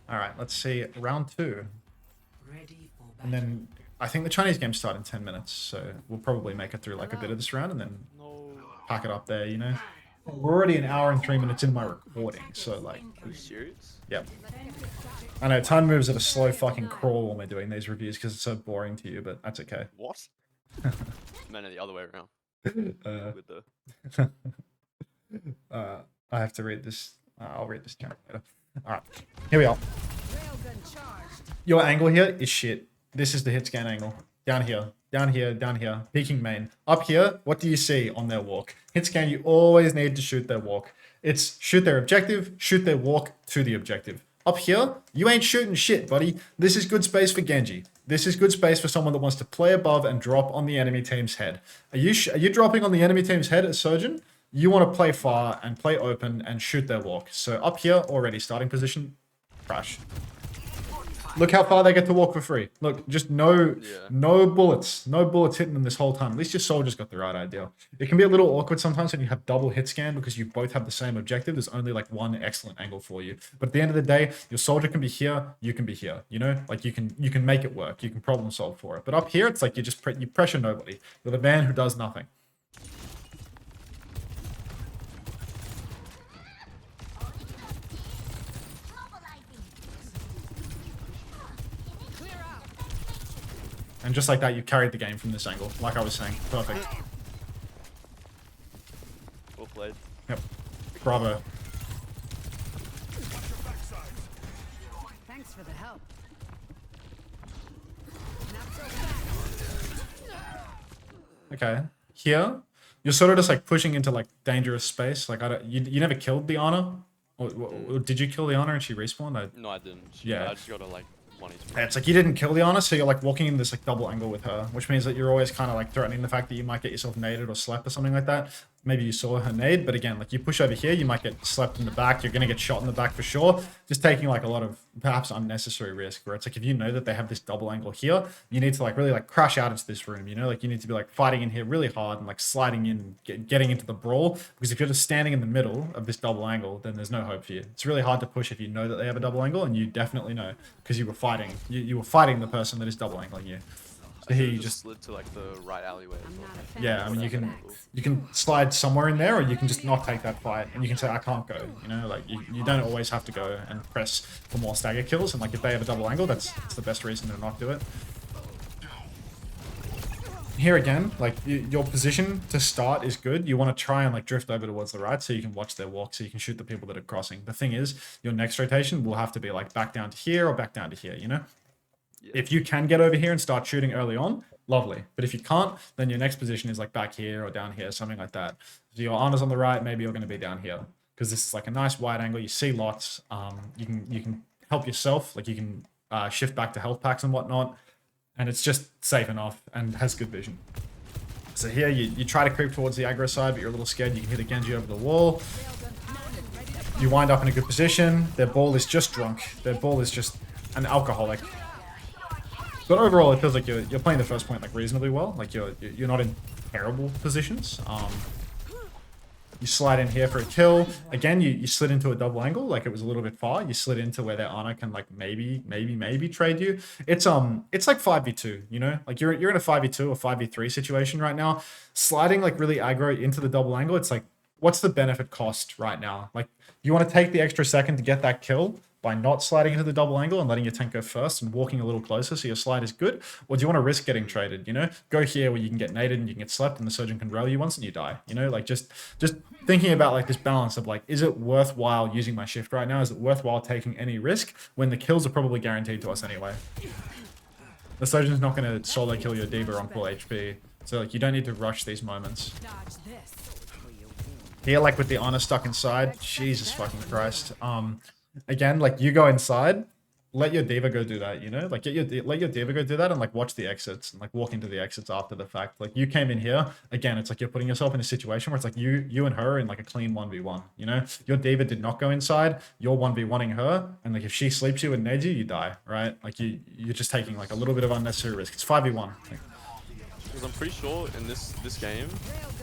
All right, let's see, round 2. Ready for battle. And then I think the Chinese games start in 10 minutes, so we'll probably make it through like a bit of this round and then pack it up there, you know? We're already an hour and 3 minutes in my recording, so like... Are you serious? Yep. I know, time moves at a slow fucking crawl when we're doing these reviews because it's so boring to you, but that's okay. What? Man, the other way around. With the... I have to read this. I'll read this down later. Alright, here we are. railgun charged. Your angle here is shit. This is the hit scan angle. Down here, down here, down here. Peeking main. Up here, what do you see on their walk? Hit scan, you always need to shoot their walk. It's shoot their objective, shoot their walk to the objective. Up here, you ain't shooting shit, buddy. This is good space for Genji. This is good space for someone that wants to play above and drop on the enemy team's head. Are you dropping on the enemy team's head as Sojourn? You want to play far and play open and shoot their walk. So up here, already starting position, crash. Look how far they get to walk for free. Look, just no bullets. No bullets hitting them this whole time. At least your soldier's got the right idea. It can be a little awkward sometimes when you have double hit scan because you both have the same objective. There's only like one excellent angle for you. But at the end of the day, your soldier can be here, you can be here. You know, like you can make it work. You can problem solve for it. But up here, it's like you just you pressure nobody. You're the man who does nothing. And just like that, you carried the game from this angle. Like I was saying. Perfect. Well played. Yep. Bravo. Thanks for the help. Okay. Here, you're sort of just like pushing into like dangerous space. Like you never killed the Ana? Or did you kill the Ana and she respawned? No, I didn't. Yeah. I just got to like 1 HP. Yeah, it's like you didn't kill the Ana, so you're like walking in this like double angle with her, which means that you're always kind of like threatening the fact that you might get yourself naded or slapped or something like that. Maybe you saw her nade, but again, like you push over here, you might get slapped in the back. You're going to get shot in the back for sure. Just taking like a lot of perhaps unnecessary risk where it's like if you know that they have this double angle here, you need to like really like crash out into this room, you know, like you need to be like fighting in here really hard and like sliding in, getting into the brawl. Because if you're just standing in the middle of this double angle, then there's no hope for you. It's really hard to push if you know that they have a double angle, and you definitely know because you were fighting. You were fighting the person that is double angling you. So here you just slid to like the right alleyway. yeah, I mean you can slide somewhere in there, or you can just not take that fight, and you can say I can't go. You know, like you don't always have to go and press for more stagger kills. And like if they have a double angle, that's the best reason to not do it. Here again, like your position to start is good. You want to try and like drift over towards the right so you can watch their walk, so you can shoot the people that are crossing. The thing is, your next rotation will have to be like back down to here or back down to here. You know. If you can get over here and start shooting early on, lovely. But if you can't, then your next position is like back here or down here, something like that. So your Ana's on the right, maybe you're going to be down here because this is like a nice wide angle. You see lots. You can help yourself, like you can shift back to health packs and whatnot, and it's just safe enough and has good vision. So here you try to creep towards the aggro side, but you're a little scared. You can hit a Genji over the wall. You wind up in a good position. Their ball is just drunk. Their ball is just an alcoholic. But overall, it feels like you're playing the first point like reasonably well. Like you're not in terrible positions. You slide in here for a kill. Again, you slid into a double angle. Like it was a little bit far. You slid into where their Ana can like maybe trade you. It's like 5v2. You know, like you're in a 5v2 or 5v3 situation right now. Sliding like really aggro into the double angle. It's like, what's the benefit cost right now? Like you want to take the extra second to get that kill by not sliding into the double angle and letting your tank go first and walking a little closer so your slide is good? Or do you want to risk getting traded, you know? Go here where you can get naded and you can get slept and the Sojourn can rail you once and you die, you know? Like just thinking about like this balance of like, is it worthwhile using my shift right now? Is it worthwhile taking any risk when the kills are probably guaranteed to us anyway? The Sojourn's not going to solo kill your D.Va on full HP. So like you don't need to rush these moments. Here, like with the Ana stuck inside, Jesus fucking Christ. Again, like you go inside, let your D.Va go do that, you know? Like let your D.Va go do that and like watch the exits and like walk into the exits after the fact. Like you came in here, again, it's like you're putting yourself in a situation where it's like you and her in like a clean 1v1, you know? Your D.Va did not go inside, you're 1v1ing her, and like if she sleeps you and nades you, you die, right? Like you're just taking like a little bit of unnecessary risk. It's 5v1. Because I'm pretty sure in this game,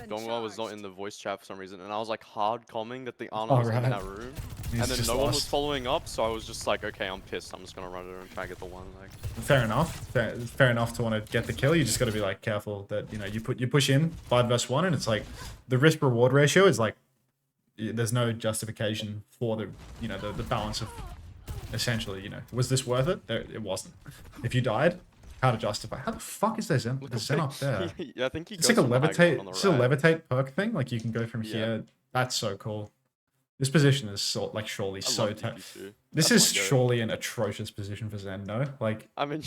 Dongwa was not in the voice chat for some reason, and I was like hard commenting that the Ana was in that room, and then no one was following up, so I was just like, okay, I'm pissed. I'm just gonna run it and try and get the one. Like, fair enough. Fair enough to want to get the kill. You just got to be like careful that you know you push in 5 vs 1, and it's like the risk reward ratio is like there's no justification for the the balance of essentially was this worth it? It wasn't. If you died. How to justify? How the fuck is there Zen up there? Yeah, I think it's like a levitate. It's a levitate perk thing. Like you can go from here. That's so cool. This position is surely so tough. This is surely an atrocious position for Zen, no? Like I mean,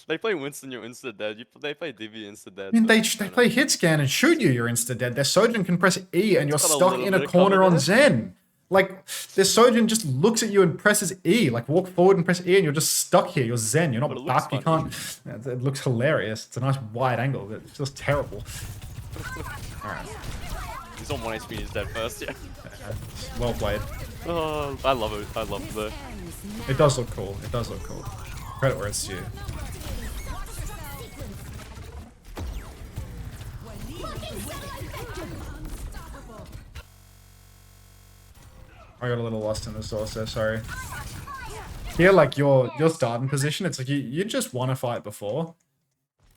they play Winston, you're insta dead. They play Divi insta dead. I mean, they play hit scan and shoot you. You're insta dead. Their Sojourn can press E and you're stuck in a corner on Zen. Like, the Sojourn just looks at you and presses E. Like, walk forward and press E and you're just stuck here. You're Zen. You're not back. You can't... It looks hilarious. It's a nice wide angle. It's just terrible. Alright. He's on 1 HP and he's dead first, yeah. Well played. Oh, I love it. I love it. It does look cool. It does look cool. Credit where it's due. I got a little lost in this also, sorry. Here, like, your starting position, it's like you just want to fight before.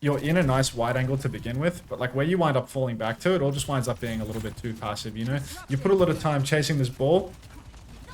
You're in a nice wide angle to begin with, but like where you wind up falling back to, it all just winds up being a little bit too passive, you know? You put a lot of time chasing this ball,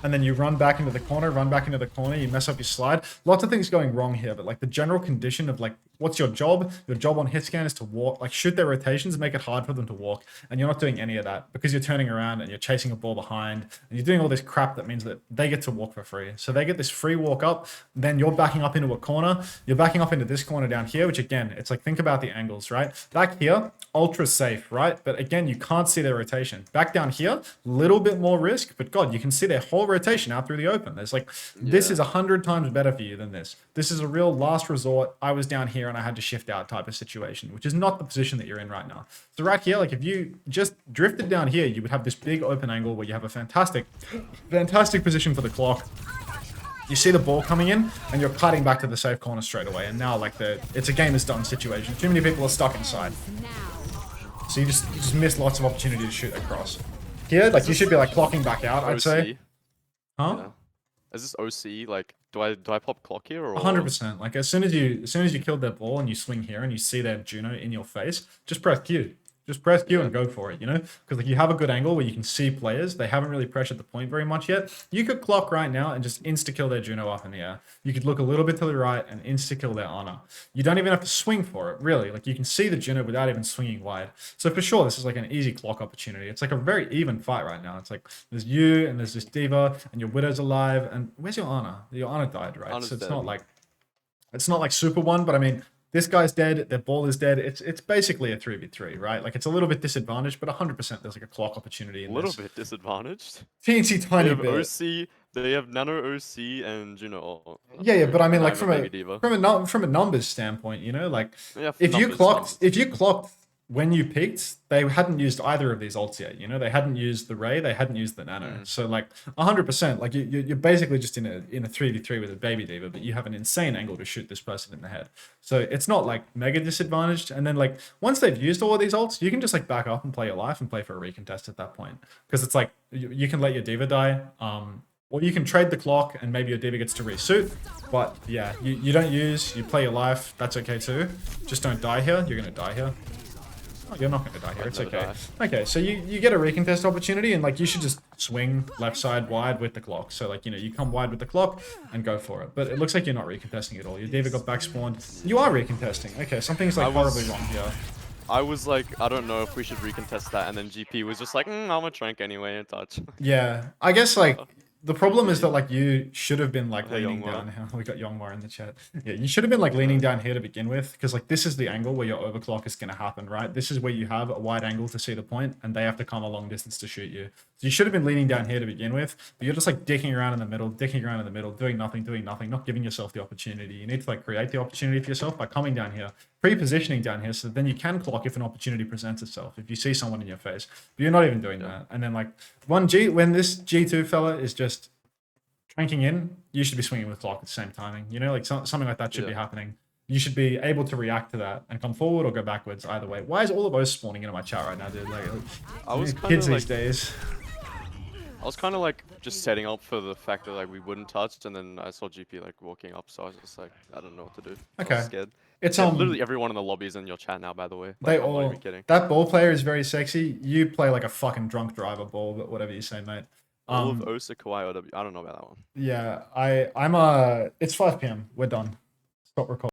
and then you run back into the corner, you mess up your slide. Lots of things going wrong here, but like the general condition of like, what's your job? Your job on hit scan is to walk, like shoot their rotations, make it hard for them to walk. And you're not doing any of that because you're turning around and you're chasing a ball behind and you're doing all this crap that means that they get to walk for free. So they get this free walk up, then you're backing up into a corner. You're backing up into this corner down here, which again, it's like, think about the angles, right? Back here, ultra safe, right? But again, you can't see their rotation. Back down here, little bit more risk, but God, you can see their whole rotation out through the open. There's like, this is 100 times better for you than this. This is a real last resort. I was down here and I had to shift out type of situation, which is not the position that you're in right now. So right here, like if you just drifted down here, you would have this big open angle where you have a fantastic position for the clock. You see the ball coming in and you're cutting back to the safe corner straight away. And now like it's a game is done situation. Too many people are stuck inside. So you just miss lots of opportunity to shoot across. Here, like you should be like clocking back out, I'd say. Huh? Yeah. Is this OC? Like, do I pop clock here or 100%? Like as soon as you killed their ball and you swing here and you see their Juno in your face, just press Q. Just press Q and go for it, you know? Because like you have a good angle where you can see players. They haven't really pressured the point very much yet. You could clock right now and just insta-kill their Juno up in the air. You could look a little bit to the right and insta-kill their Honor. You don't even have to swing for it, really. Like you can see the Juno without even swinging wide. So for sure, this is like an easy clock opportunity. It's like a very even fight right now. It's like there's you and there's this Diva and your Widow's alive. And where's your Honor? Your Honor died, right? Honor's so it's dead. not like super one, but I mean, this guy's dead, their ball is dead. It's basically a 3v3, right? Like it's a little bit disadvantaged, but 100% there's like a clock opportunity in a little this. bit disadvantaged? Teensy tiny They bit. have OC, they have Nano OC and Juno. Yeah, but I mean, like Diva. from a numbers standpoint, you know, like Yeah, if you numbers. clocked when you picked, they hadn't used either of these ults yet. You know, they hadn't used the Ray, they hadn't used the Nano. So like 100%, like you're basically just in a 3v3 with a baby Diva, but you have an insane angle to shoot this person in the head. So it's not like mega disadvantaged. And then like once they've used all of these ults, you can just like back up and play your life and play for a recontest at that point, because it's like you can let your Diva die. Or you can trade the clock and maybe your Diva gets to resuit. But yeah, you don't use, you play your life. That's okay too. Just don't die here. You're going to die here. Oh, you're not going to die here. It's okay. Okay, so you get a recontest opportunity and like you should just swing left side wide with the clock. So like, you know, you come wide with the clock and go for it. But it looks like you're not recontesting at all. Your Diva got back spawned. You are recontesting. Okay, something's like horribly wrong here. I was like, I don't know if we should recontest that. And then GP was just like, I'm a trank anyway in touch. Yeah, I guess like the problem is that like you should have been like leaning Yongwa. down here. We got Yongwa in the chat. Yeah, you should have been like leaning down here to begin with, because like this is the angle where your overclock is going to happen, right? This is where you have a wide angle to see the point and they have to come a long distance to shoot you. So you should have been leaning down here to begin with, but you're just like dicking around in the middle, doing nothing, not giving yourself the opportunity. You need to like create the opportunity for yourself by coming down here, pre-positioning down here, so that then you can clock if an opportunity presents itself, if you see someone in your face. But you're not even doing that. And then like when this G2 fella is just tranking in, you should be swinging with clock at the same timing. You know, like something like that should be happening. You should be able to react to that and come forward or go backwards either way. Why is all of those spawning into my chat right now, dude? Like, I was kids these days. I was kind of like just setting up for the fact that like we wouldn't touch, and then I saw GP like walking up, so I was just like, I don't know what to do. Okay. I was scared. It's literally everyone in the lobby is in your chat now, by the way. They Like, I'm not all. even kidding. That ball player is very sexy. You play like a fucking drunk driver ball, but whatever you say, mate. All of Osa, Kawhi, OW. I don't know about that one. Yeah, it's 5 p.m. We're done. Stop recording.